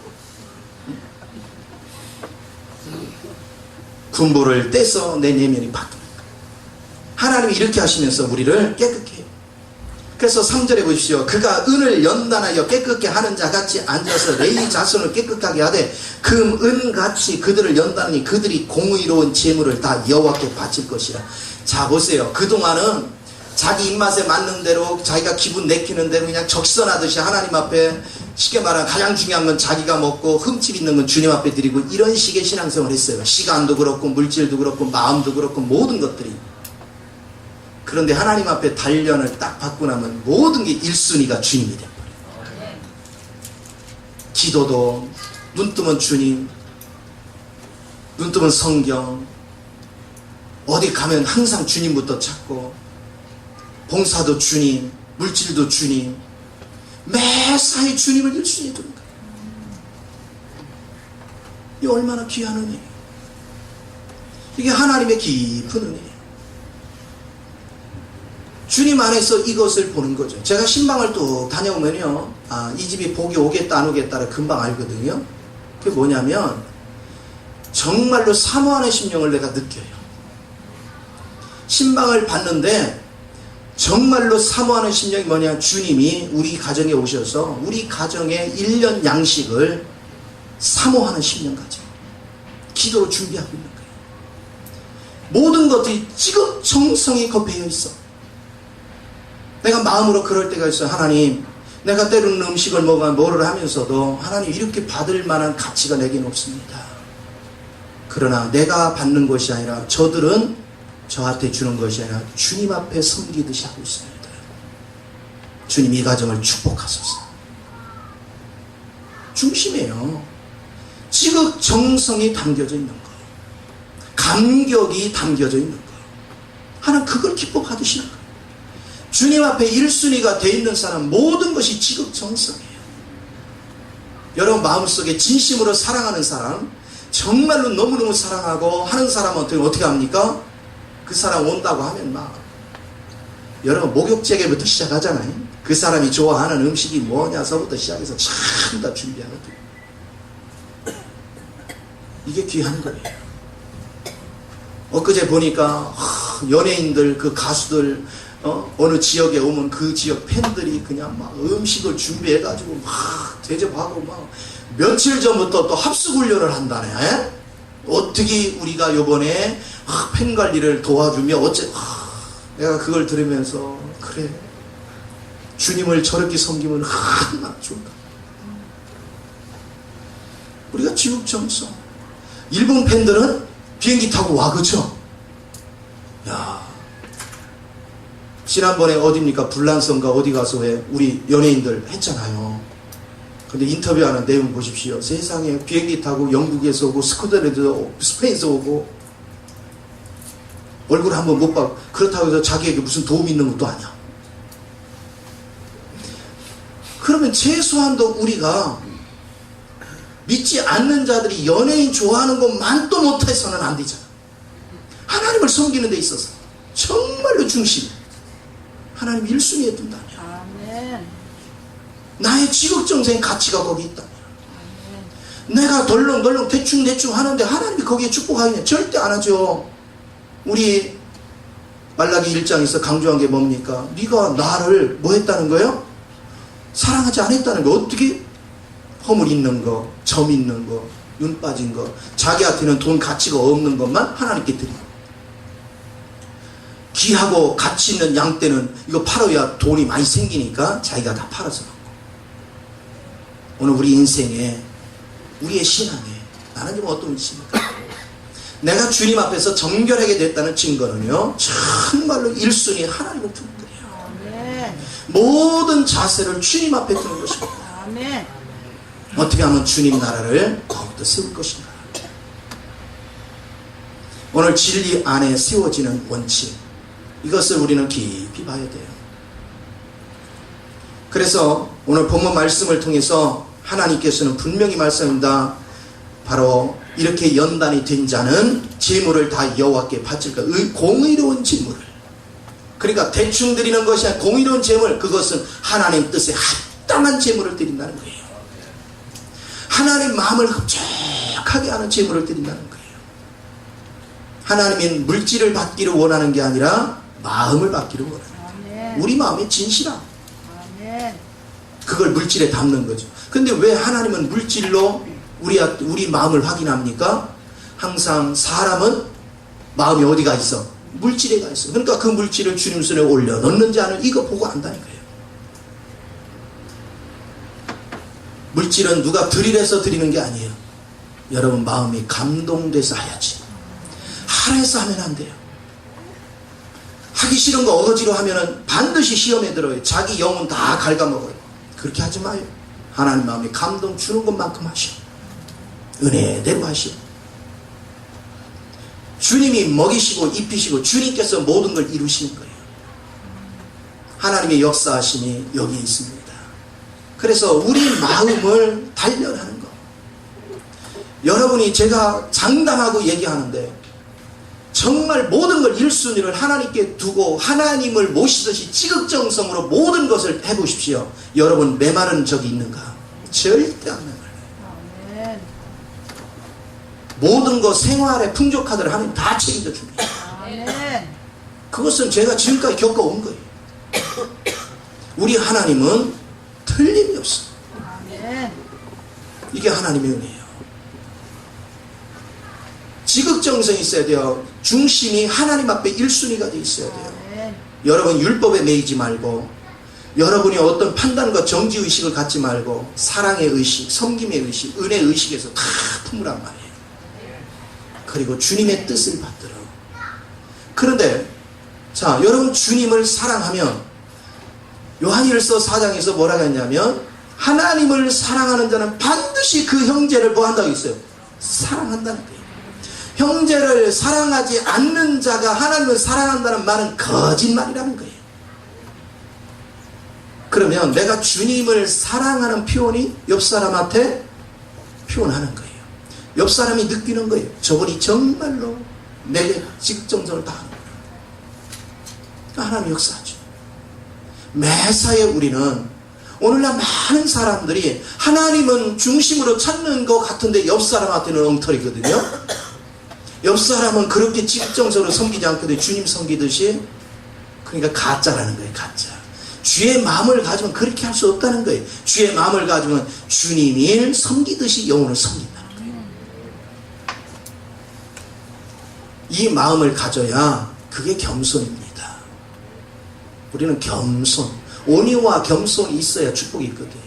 군보를 떼서 내 내면이 바뀝니다. 하나님이 이렇게 하시면서 우리를 깨끗게 해요. 그래서 3절에 보십시오. 그가 은을 연단하여 깨끗게 하는 자 같이 앉아서 레위 자손을 깨끗하게 하되 금, 은같이 그들을 연단하니 그들이 공의로운 재물을 다 여호와께 바칠 것이라. 자, 보세요. 그동안은 자기 입맛에 맞는 대로 자기가 기분 내키는 대로 그냥 적선하듯이 하나님 앞에 쉽게 말하면 가장 중요한 건 자기가 먹고 흠집 있는 건 주님 앞에 드리고 이런 식의 신앙생활을 했어요. 시간도 그렇고 물질도 그렇고 마음도 그렇고 모든 것들이. 그런데 하나님 앞에 단련을 딱 받고 나면 모든 게 1순위가 주님이 돼버려요. 기도도 눈 뜨면 주님, 눈 뜨면 성경, 어디 가면 항상 주님부터 찾고, 봉사도 주님, 물질도 주님, 매사에 주님을 1순위에 두는 거예요. 이게 얼마나 귀한 은혜예요. 이게 하나님의 깊은 은혜예요. 주님 안에서 이것을 보는 거죠. 제가 신방을 또 다녀오면요, 아, 이 집이 복이 오겠다 안 오겠다를 금방 알거든요. 그게 뭐냐면 정말로 사모하는 심령을 내가 느껴요. 신방을 봤는데 정말로 사모하는 심령이 뭐냐, 주님이 우리 가정에 오셔서 우리 가정의 1년 양식을 사모하는 심령 가정, 기도로 준비하고 있는 거예요. 모든 것들이 지극정성이 배어 있어. 내가 마음으로 그럴 때가 있어요. 하나님, 내가 때로는 음식을 먹어 뭐를 하면서도 하나님 이렇게 받을 만한 가치가 내게는 없습니다. 그러나 내가 받는 것이 아니라 저들은 저한테 주는 것이 아니라 주님 앞에 섬기듯이 하고 있습니다. 주님 이 가정을 축복하소서. 중심이에요. 지극정성이 담겨져 있는 거예요. 감격이 담겨져 있는 거예요. 하나님 그걸 기뻐 받으시는 거예요. 주님 앞에 1순위가 돼 있는 사람 모든 것이 지극정성이에요. 여러분 마음속에 진심으로 사랑하는 사람, 정말로 너무너무 사랑하고 하는 사람한테 어떻게 합니까? 그 사람 온다고 하면 막 여러분 목욕제계부터 시작하잖아요. 그 사람이 좋아하는 음식이 뭐냐서부터 시작해서 참 다 준비하거든요. 이게 귀한 거예요. 엊그제 보니까 연예인들, 그 가수들 어느 지역에 오면 그 지역 팬들이 그냥 막 음식을 준비해가지고 막 대접하고 막 며칠 전부터 또 합숙훈련을 한다네. 어떻게 우리가 요번에 팬 관리를 도와주며 어째. 내가 그걸 들으면서 그래, 주님을 저렇게 섬기면 얼마나 좋을까. 우리가 지극정성. 일본 팬들은 비행기 타고 와, 그쵸? 야, 지난번에 어디입니까? 불란서인가 어디 가서 왜 우리 연예인들 했잖아요. 근데 인터뷰하는 내용 보십시오. 세상에 비행기 타고 영국에서 오고 스코틀랜드에서 오고 스페인에서 오고 얼굴 한번 못 봐. 그렇다고 해서 자기에게 무슨 도움이 있는 것도 아니야. 그러면 최소한도 우리가 믿지 않는 자들이 연예인 좋아하는 것만도 못해서는 안 되잖아. 하나님을 섬기는 데 있어서 정말로 중심, 하나님 1순위에 둔다면, 아멘. 나의 지극정성의 가치가 거기 있다면, 아멘. 내가 덜렁덜렁 대충 하는데 하나님이 거기에 축복하겠냐? 절대 안 하죠. 우리 말라기 1장에서 강조한 게 뭡니까? 네가 나를 뭐 했다는 거예요? 사랑하지 않았다는 거. 어떻게? 허물 있는 거, 점 있는 거, 눈 빠진 거, 자기한테는 돈 가치가 없는 것만 하나님께 드리고, 귀하고 가치 있는 양떼는 이거 팔아야 돈이 많이 생기니까 자기가 다 팔아서 갖고. 오늘 우리 인생에, 우리의 신앙에 나는 좀 어떤 위치입니까? 내가 주님 앞에서 정결하게 됐다는 증거는요, 정말로 1순위 하나님을 두는 거예요. 아멘. 모든 자세를 주님 앞에 두는 것입니다. 아멘. 어떻게 하면 주님 나라를 더욱더 세울 것인가. 오늘 진리 안에 세워지는 원칙, 이것을 우리는 깊이 봐야 돼요. 그래서 오늘 본문 말씀을 통해서 하나님께서는 분명히 말씀합니다. 바로 이렇게 연단이 된 자는 제물을 다 여호와께 바칠까. 공의로운 제물을. 그러니까 대충 드리는 것이 아니라 공의로운 제물, 그것은 하나님 뜻에 합당한 제물을 드린다는 거예요. 하나님 마음을 흡족하게 하는 제물을 드린다는 거예요. 하나님은 물질을 받기를 원하는 게 아니라 마음을 받기를 원하는 거예요. 우리 마음의 진실함, 그걸 물질에 담는 거죠. 근데 왜 하나님은 물질로 우리 마음을 확인합니까? 항상 사람은 마음이 어디가 있어? 물질에 가 있어. 그러니까 그 물질을 주님 손에 올려 넣는지 안 넣는지 이거 보고 안다는 거예요. 물질은 누가 드리래서 드리는 게 아니에요. 여러분 마음이 감동돼서 해야지. 하라해서 하면 안 돼요. 하기 싫은 거 어거지로 하면은 반드시 시험에 들어요. 자기 영혼 다 갉아먹어요. 그렇게 하지 마요. 하나님 마음에 감동 주는 것만큼 하시오. 은혜대로 하시오. 주님이 먹이시고 입히시고 주님께서 모든 걸 이루시는 거예요. 하나님의 역사하심이 여기 있습니다. 그래서 우리 마음을 단련하는 거. 여러분이 제가 장담하고 얘기하는데 정말 모든 걸 1순위를 하나님께 두고 하나님을 모시듯이 지극정성으로 모든 것을 해보십시오. 여러분 메마른 적이 있는가? 절대 안 메말라요. 모든 것 생활에 풍족하도록 하나님 다 책임져 줍니다. 그것은 제가 지금까지 겪어온 거예요. 우리 하나님은 틀림이 없어. 이게 하나님의 은혜예요. 지극정성이 있어야 돼요. 중심이 하나님 앞에 1순위가 돼 있어야 돼요. 여러분 율법에 매이지 말고, 여러분이 어떤 판단과 정지의식을 갖지 말고 사랑의 의식, 섬김의 의식, 은혜의 의식에서 다 품으란 말이에요. 그리고 주님의 뜻을 받들어. 그런데 자, 여러분 주님을 사랑하면 요한일서 4장에서 뭐라고 했냐면 하나님을 사랑하는 자는 반드시 그 형제를 뭐 한다고 했어요? 사랑한다는 거예요. 형제를 사랑하지 않는 자가 하나님을 사랑한다는 말은 거짓말이라는 거예요. 그러면 내가 주님을 사랑하는 표현이 옆 사람한테 표현하는 거예요. 옆 사람이 느끼는 거예요. 저분이 정말로 내게 직정성을 다하는 거예요. 그러니까 하나님 역사하죠. 매사에 우리는 오늘날 많은 사람들이 하나님은 중심으로 찾는 것 같은데 옆 사람한테는 엉터리거든요. 옆 사람은 그렇게 직정적으로 섬기지 않거든요. 주님 섬기듯이. 그러니까 가짜라는 거예요. 가짜. 주의 마음을 가지면 그렇게 할 수 없다는 거예요. 주의 마음을 가지면 주님을 섬기듯이 영혼을 섬긴다는 거예요. 이 마음을 가져야 그게 겸손입니다. 우리는 겸손, 온유와 겸손이 있어야 축복이 있거든요.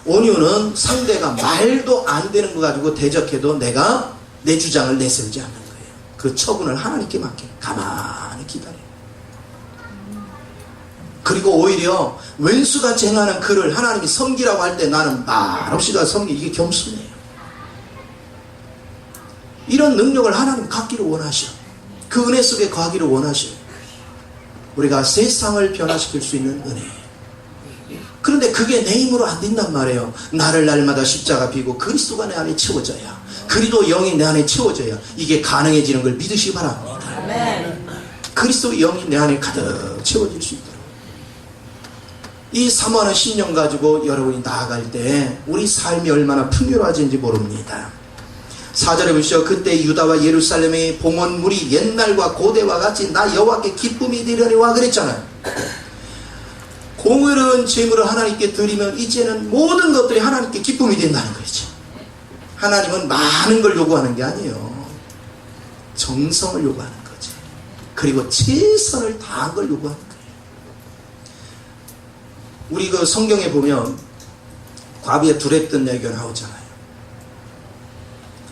온유는 상대가 말도 안 되는 거 가지고 대적해도 내가 내 주장을 내세우지 않는 거예요. 그 처분을 하나님께 맡겨요. 가만히 기다려요. 그리고 오히려 왼수가 쟁하는 그를 하나님이 섬기라고 할 때 나는 말없이 가 섬기. 이게 겸손이에요. 이런 능력을 하나님 갖기를 원하셔. 그 은혜 속에 거하기를 원하셔. 우리가 세상을 변화시킬 수 있는 은혜. 그런데 그게 내 힘으로 안 된단 말이에요. 나를 날마다 십자가 비고 그리스도가 내 안에 채워져야, 그리도 영이 내 안에 채워져야 이게 가능해지는 걸 믿으시기 바랍니다. 아멘. 그리스도의 영이 내 안에 가득 채워질 수 있도록. 이 사모하는 신령 가지고 여러분이 나아갈 때 우리 삶이 얼마나 풍요로워진지 모릅니다. 4절에 보시죠. 그때 유다와 예루살렘의 봉헌물이 옛날과 고대와 같이 나 여호와께 기쁨이 되려니와 그랬잖아요. 공의로운 제물을 하나님께 드리면 이제는 모든 것들이 하나님께 기쁨이 된다는 거죠. 하나님은 많은 걸 요구하는 게 아니에요. 정성을 요구하는 거지. 그리고 최선을 다한 걸 요구하는 거예요. 우리 그 성경에 보면 과비에 두랬던 얘기가 나오잖아요.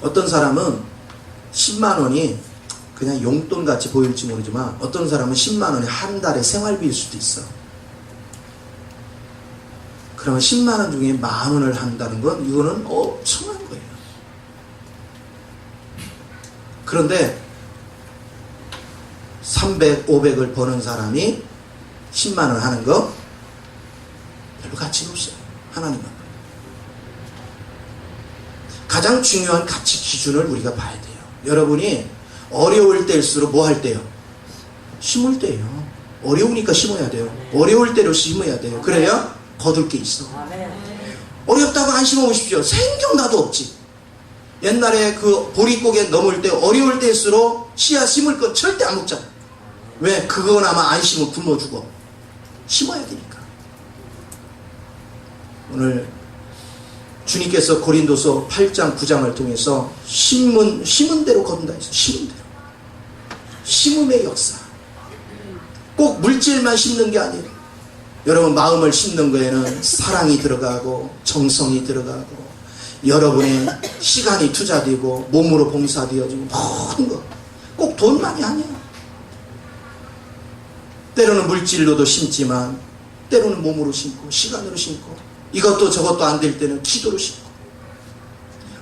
어떤 사람은 10만 원이 그냥 용돈같이 보일지 모르지만 어떤 사람은 10만 원이 한 달의 생활비일 수도 있어. 그러면 10만 원 중에 10,000원을 한다는 건 이거는 엄청난 거예요. 그런데 300, 500을 버는 사람이 10만 원 하는 거 별로 가치가 없어요. 하나님 앞에. 가장 중요한 가치 기준을 우리가 봐야 돼요. 여러분이 어려울 때일수록 뭐 할 때요? 심을 때요. 어려우니까 심어야 돼요. 어려울 때로 심어야 돼요. 그래야 거둘 게 있어. 어렵다고 안 심어보십시오. 생경나도 없지. 옛날에 그 보릿고개 넘을 때 어려울 때일수록 씨앗 심을 건 절대 안 먹잖아. 왜? 그거나마 안 심으면 굶어 죽어. 심어야 되니까. 오늘 주님께서 고린도서 8장 9장을 통해서 심은 대로 거둔다 했어요. 심은 대로. 심음의 역사. 꼭 물질만 심는 게 아니에요. 여러분 마음을 심는 거에는 사랑이 들어가고 정성이 들어가고 여러분의 시간이 투자되고 몸으로 봉사되어지고 모든 거. 꼭 돈만이 아니에요. 때로는 물질로도 심지만 때로는 몸으로 심고 시간으로 심고 이것도 저것도 안 될 때는 기도로 심고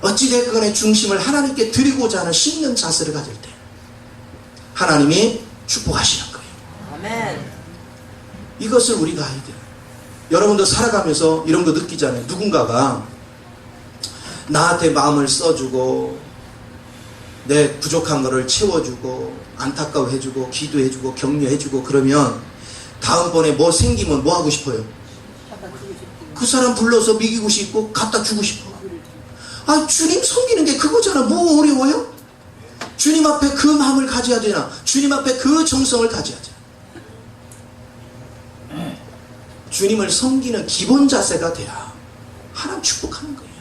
어찌됐건에 중심을 하나님께 드리고자 하는 심는 자세를 가질 때 하나님이 축복하시는 거예요. 아멘. 이것을 우리가 해야 돼요. 여러분도 살아가면서 이런 거 느끼잖아요. 누군가가 나한테 마음을 써주고 내 부족한 거를 채워주고 안타까워해주고 기도해주고 격려해주고 그러면 다음번에 뭐 생기면 뭐 하고 싶어요? 그 사람 불러서 먹이고 싶고 갖다 주고 싶어. 아, 주님 섬기는 게 그거잖아. 뭐 어려워요? 주님 앞에 그 마음을 가져야 되나? 주님 앞에 그 정성을 가져야 돼. 주님을 섬기는 기본 자세가 돼야 하나님 축복하는 거예요.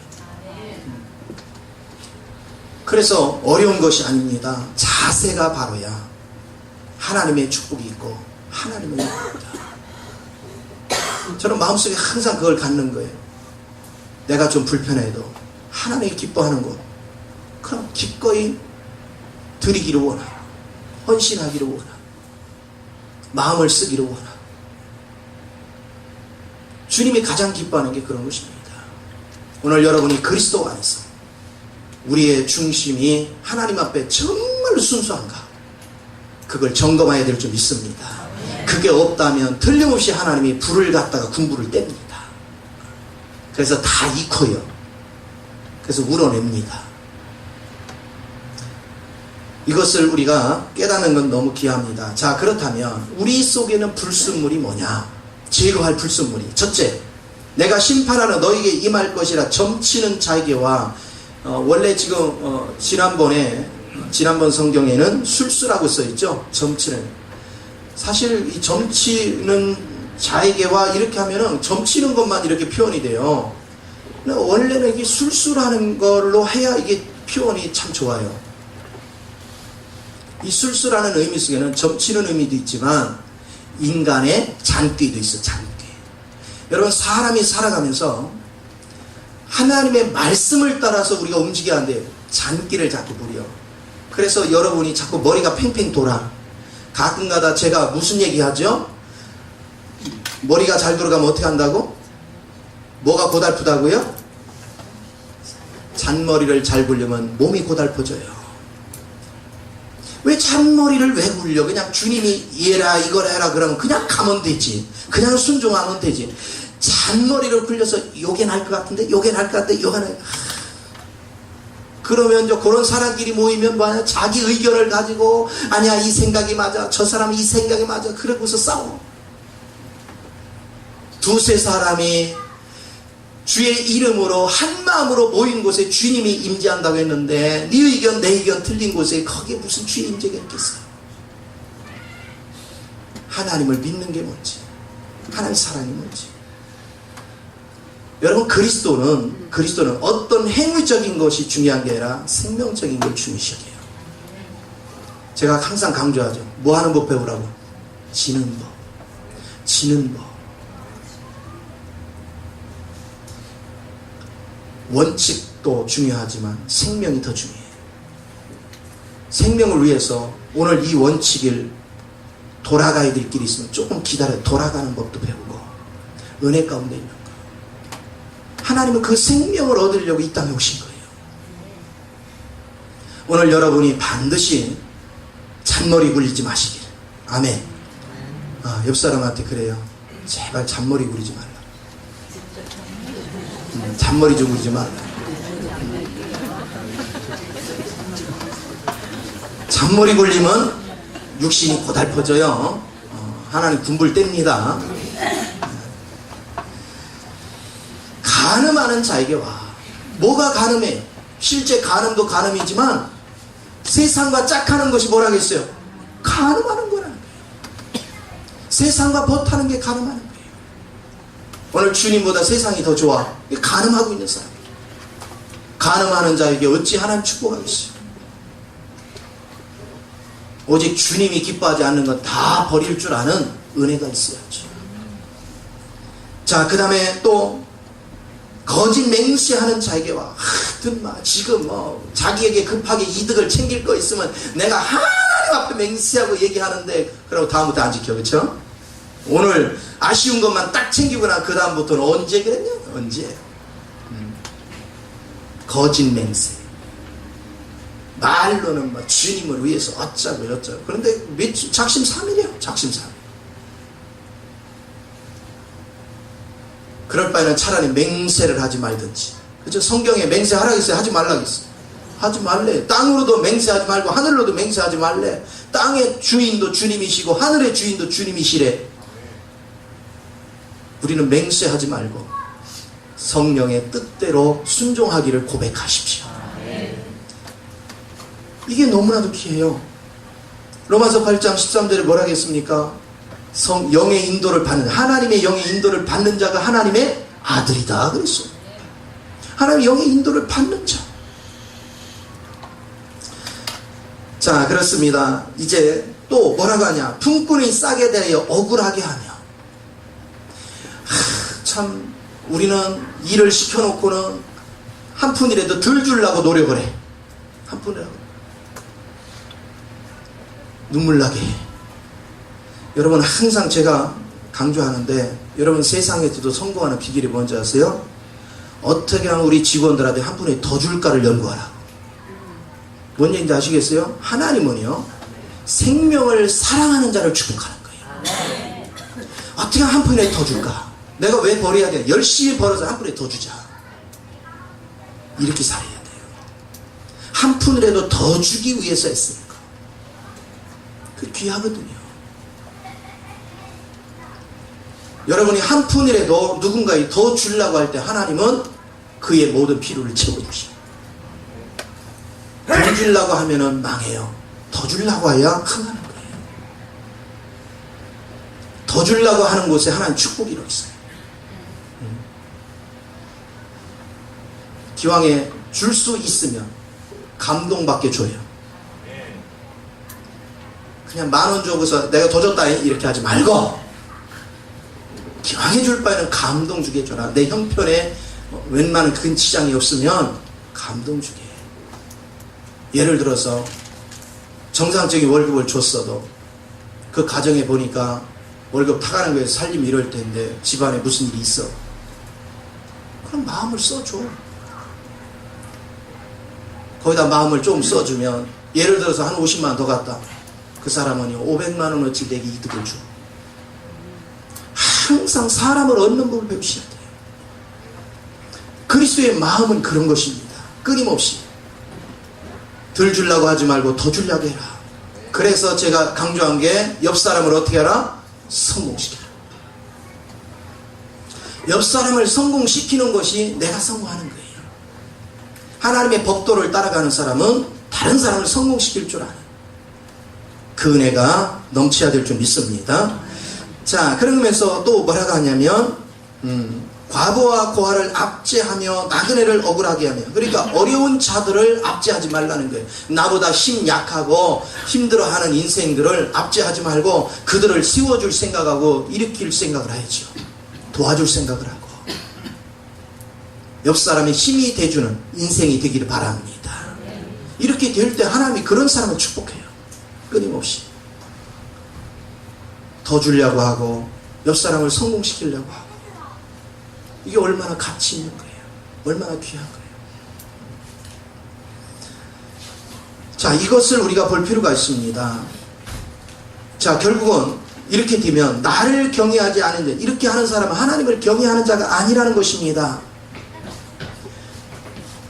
그래서 어려운 것이 아닙니다. 자세가 바로야 하나님의 축복이 있고 하나님의 축복이다. 저는 마음속에 항상 그걸 갖는 거예요. 내가 좀 불편해도 하나님이 기뻐하는 것, 그럼 기꺼이 드리기를 원해요. 헌신하기를 원해요. 마음을 쓰기를 원해요. 주님이 가장 기뻐하는 게 그런 것입니다. 오늘 여러분이 그리스도 안에서 우리의 중심이 하나님 앞에 정말로 순수한가, 그걸 점검해야 될 줄 믿습니다. 그게 없다면 틀림없이 하나님이 불을 갖다가 군부를 뗍니다. 그래서 다 익어요. 그래서 우러냅니다. 이것을 우리가 깨닫는 건 너무 귀합니다. 자, 그렇다면 우리 속에는 불순물이 뭐냐? 제거할 불순물이, 첫째, 내가 심판하러 너에게 임할 것이라 점치는 자에게와 원래 지금 지난번 성경에는 술수라고 써있죠. 점치는, 사실 이 점치는 자에게와 이렇게 하면은 점치는 것만 이렇게 표현이 돼요. 원래는 이게 술수라는 걸로 해야 이게 표현이 참 좋아요. 이 술수라는 의미 속에는 점치는 의미도 있지만 인간의 잔꾀도 있어요. 잔꾀. 여러분, 사람이 살아가면서 하나님의 말씀을 따라서 우리가 움직여야 한대요. 잔꾀를 자꾸 부려. 그래서 여러분이 자꾸 머리가 팽팽 돌아. 가끔가다 제가 무슨 얘기하죠? 머리가 잘 돌아가면 어떻게 한다고? 뭐가 고달프다고요? 잔머리를 잘 굴려면 몸이 고달퍼져요. 왜 잔머리를 왜 굴려? 그냥 주님이 얘라 이걸 해라 그러면 그냥 가면 되지. 그냥 순종하면 되지. 잔머리를 굴려서 요게 날 것 같은데, 요게 날 것 같은데, 요게 날. 그러면 이제 그런 사람끼리 모이면 뭐하냐? 자기 의견을 가지고 아니야, 이 생각이 맞아, 저 사람이 이 생각이 맞아, 그러고서 싸워. 두세 사람이 주의 이름으로 한 마음으로 모인 곳에 주님이 임재한다고 했는데 네 의견 내 의견 틀린 곳에 거기에 무슨 주의 임재가 있겠어요? 하나님을 믿는 게 뭔지, 하나님의 사랑이 뭔지. 여러분, 그리스도는 어떤 행위적인 것이 중요한 게 아니라 생명적인 걸 중요시해요. 제가 항상 강조하죠. 뭐 하는 법 배우라고? 지는 법. 지는 법. 원칙도 중요하지만 생명이 더 중요해요. 생명을 위해서 오늘 이 원칙을 돌아가야 될 길이 있으면 조금 기다려 돌아가는 법도 배우고 은혜 가운데 있는 거. 하나님은 그 생명을 얻으려고 이 땅에 오신 거예요. 오늘 여러분이 반드시 잔머리 굴리지 마시길. 아멘. 옆 사람한테 그래요. 제발 잔머리 굴리지 말라. 잔머리 좀 굴리지 말라. 잔머리 굴리면 육신이 고달퍼져요. 하나님 군불 뗍니다. 간음하는 자에게 와. 뭐가 간음해? 실제 간음도 간음이지만 세상과 짝하는 것이 뭐라겠어요? 간음하는 거라는 거예요. 세상과 벗하는 게 간음하는 거예요. 오늘 주님보다 세상이 더 좋아. 간음하고 있는 사람. 간음하는 자에게 어찌 하나님 축복하겠어요? 오직 주님이 기뻐하지 않는 건 다 버릴 줄 아는 은혜가 있어야죠. 자, 그 다음에 또 거짓 맹세하는 자에게 와. 하여튼 지금 자기에게 급하게 이득을 챙길 거 있으면 내가 하나님 앞에 맹세하고 얘기하는데, 그러고 다음부터 안 지켜. 그렇죠? 오늘 아쉬운 것만 딱 챙기거나 그 다음부터는 언제 그랬냐? 언제? 거짓 맹세. 말로는 주님을 위해서 어쩌고 저쩌고. 그런데 작심삼일이에요. 작심삼일. 그럴 바에는 차라리 맹세를 하지 말든지. 그렇죠? 성경에 맹세하라고 했어요? 하지 말라고 했어요? 하지 말래. 땅으로도 맹세하지 말고 하늘로도 맹세하지 말래. 땅의 주인도 주님이시고 하늘의 주인도 주님이시래. 우리는 맹세하지 말고 성령의 뜻대로 순종하기를 고백하십시오. 이게 너무나도 귀해요. 로마서 8장 13절에 뭐라 했습니까? 영의 인도를 받는, 하나님의 영의 인도를 받는 자가 하나님의 아들이다 그랬어요. 하나님의 영의 인도를 받는 자. 자, 그렇습니다. 이제 또 뭐라고 하냐? 품꾼이 싸게 대하여 억울하게 하며. 참 우리는 일을 시켜놓고는 한 푼이라도 덜 주려고 노력을 해. 한 푼이라도 눈물 나게 해. 여러분, 항상 제가 강조하는데, 여러분 세상에서도 성공하는 비결이 뭔지 아세요? 어떻게 하면 우리 직원들한테 한 푼에 더 줄까를 연구하라. 뭔 얘기인지 아시겠어요? 하나님은요, 생명을 사랑하는 자를 축복하는 거예요. 어떻게 하면 한 푼에 더 줄까? 내가 왜 버려야 돼? 열심히 벌어서 한 푼에 더 주자. 이렇게 살아야 돼요. 한 푼이라도 더 주기 위해서 했으니까. 그 귀하거든요. 여러분이 한 푼이라도 누군가에 더 주려고 할 때 하나님은 그의 모든 필요를 채워주시오. 더 주려고 하면은 망해요. 더 주려고 해야 흥하는 거예요. 더 주려고 하는 곳에 하나님 축복이 있어요. 기왕에 줄 수 있으면 감동받게 줘요. 그냥 10,000원 주고서 내가 더 줬다 이렇게 하지 말고, 기왕에 줄 바에는 감동 주게 줘라. 내 형편에 웬만한 큰 지장이 없으면 감동 주게. 예를 들어서 정상적인 월급을 줬어도 그 가정에 보니까 월급 타가는 거에서 살림 이럴 텐데 집안에 무슨 일이 있어. 그럼 마음을 써줘. 거기다 마음을 좀 써주면, 예를 들어서 한 50만 원 더 갔다. 그 사람은 500만 원어치 내게 이득을 줘. 항상 사람을 얻는 법을 배우셔야 돼요. 그리스도의 마음은 그런 것입니다. 끊임없이 덜 주려고 하지 말고 더 주려고 해라. 그래서 제가 강조한 게, 옆 사람을 어떻게 하라? 성공시켜라. 옆 사람을 성공시키는 것이 내가 성공하는 거예요. 하나님의 법도를 따라가는 사람은 다른 사람을 성공시킬 줄 아는 그 은혜가 넘쳐야 될 줄 믿습니다. 자, 그러면서 또 뭐라고 하냐면, 과부와 고아를 압제하며 나그네를 억울하게 하며. 그러니까 어려운 자들을 압제하지 말라는 거예요. 나보다 힘 약하고 힘들어하는 인생들을 압제하지 말고 그들을 세워줄 생각하고 일으킬 생각을 해야죠. 도와줄 생각을 하고 옆 사람의 힘이 돼주는 인생이 되기를 바랍니다. 이렇게 될 때 하나님이 그런 사람을 축복해요. 끊임없이 더 주려고 하고 옆 사람을 성공시키려고 하고. 이게 얼마나 가치 있는 거예요. 얼마나 귀한 거예요. 자, 이것을 우리가 볼 필요가 있습니다. 자, 결국은 이렇게 되면 나를 경외하지 않은 자, 이렇게 하는 사람은 하나님을 경외하는 자가 아니라는 것입니다.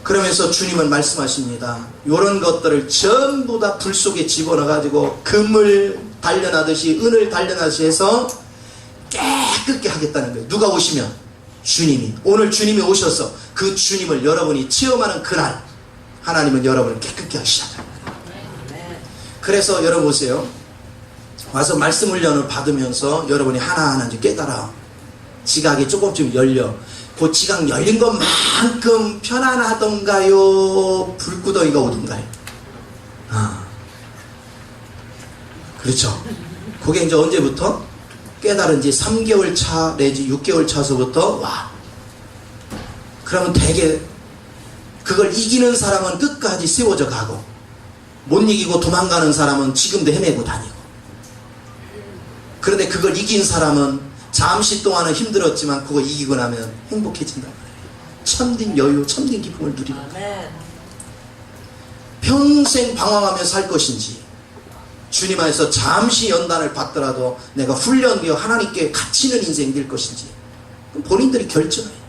그러면서 주님은 말씀하십니다. 이런 것들을 전부 다 불 속에 집어넣어가지고 금을 단련하듯이 은을 단련하듯이 해서 깨끗게 하겠다는 거예요. 누가 오시면? 주님이. 오늘 주님이 오셔서 그 주님을 여러분이 체험하는 그날 하나님은 여러분을 깨끗게 하기 시작합니다. 그래서 여러분 보세요. 와서 말씀 훈련을 받으면서 여러분이 하나하나 깨달아. 지각이 조금씩 열려. 그 지각 열린 것만큼 편안하던가요? 불구덩이가 오던가요? 그렇죠. 그게 이제 언제부터? 깨달은 지 3개월 차 내지 6개월 차서부터 와. 그러면 되게 그걸 이기는 사람은 끝까지 세워져 가고 못 이기고 도망가는 사람은 지금도 헤매고 다니고. 그런데 그걸 이긴 사람은 잠시 동안은 힘들었지만 그거 이기고 나면 행복해진단 말이에요. 참된 여유, 참된 기쁨을 누리는 거예요. 평생 방황하며 살 것인지 주님 안에서 잠시 연단을 받더라도 내가 훈련되어 하나님께 갇히는 인생이 될 것인지 그럼 본인들이 결정해요.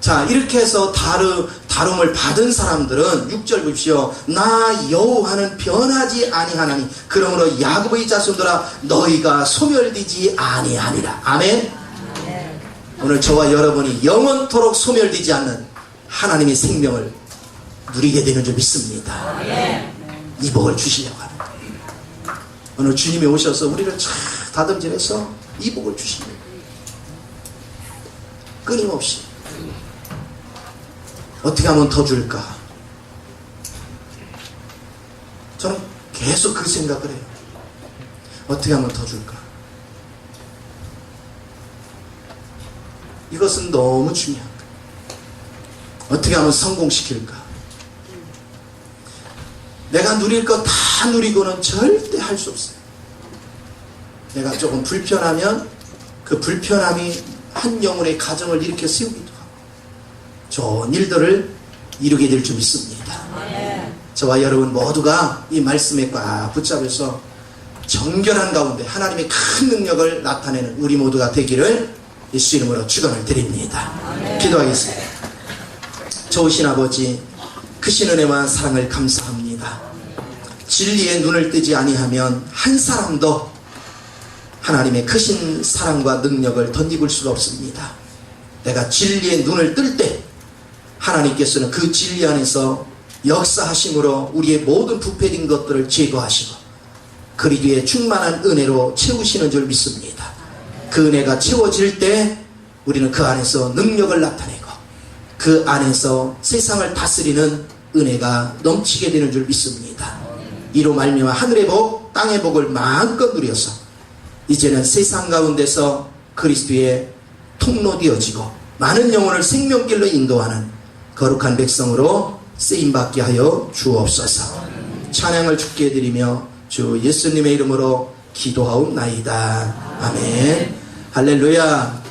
자, 이렇게 해서 다름을 받은 사람들은 6절 보십시오. 나 여호와는 변하지 아니하나니 그러므로 야곱의 자손들아 너희가 소멸되지 아니하니라. 아멘. 오늘 저와 여러분이 영원토록 소멸되지 않는 하나님의 생명을 누리게 되는 줄 믿습니다. 이 복을 주시려고 하는 거예요. 오늘 주님이 오셔서 우리를 쫙 다듬질해서 이 복을 주시는 거예요. 끊임없이. 어떻게 하면 더 줄까? 저는 계속 그 생각을 해요. 어떻게 하면 더 줄까? 이것은 너무 중요한 거예요. 어떻게 하면 성공시킬까? 내가 누릴 거 다 누리고는 절대 할 수 없어요. 내가 조금 불편하면 그 불편함이 한 영혼의 가정을 일으켜 세우기도 하고 좋은 일들을 이루게 될 줄 믿습니다. 저와 여러분 모두가 이 말씀에 꽉 붙잡아서 정결한 가운데 하나님의 큰 능력을 나타내는 우리 모두가 되기를 예수 이름으로 축원을 드립니다. 기도하겠습니다. 좋으신 아버지, 크신 은혜와 사랑을 감사합니다. 진리에 눈을 뜨지 아니하면 한 사람도 하나님의 크신 사랑과 능력을 덧입을 수가 없습니다. 내가 진리에 눈을 뜰 때 하나님께서는 그 진리 안에서 역사하심으로 우리의 모든 부패된 것들을 제거하시고 그리기에 충만한 은혜로 채우시는 줄 믿습니다. 그 은혜가 채워질 때 우리는 그 안에서 능력을 나타내고 그 안에서 세상을 다스리는 은혜가 넘치게 되는 줄 믿습니다. 이로 말미암아 하늘의 복, 땅의 복을 마음껏 누려서 이제는 세상 가운데서 그리스도의 통로 되어지고 많은 영혼을 생명길로 인도하는 거룩한 백성으로 쓰임받게 하여 주옵소서. 찬양을 주께 드리며 주 예수님의 이름으로 기도하옵나이다. 아멘. 할렐루야.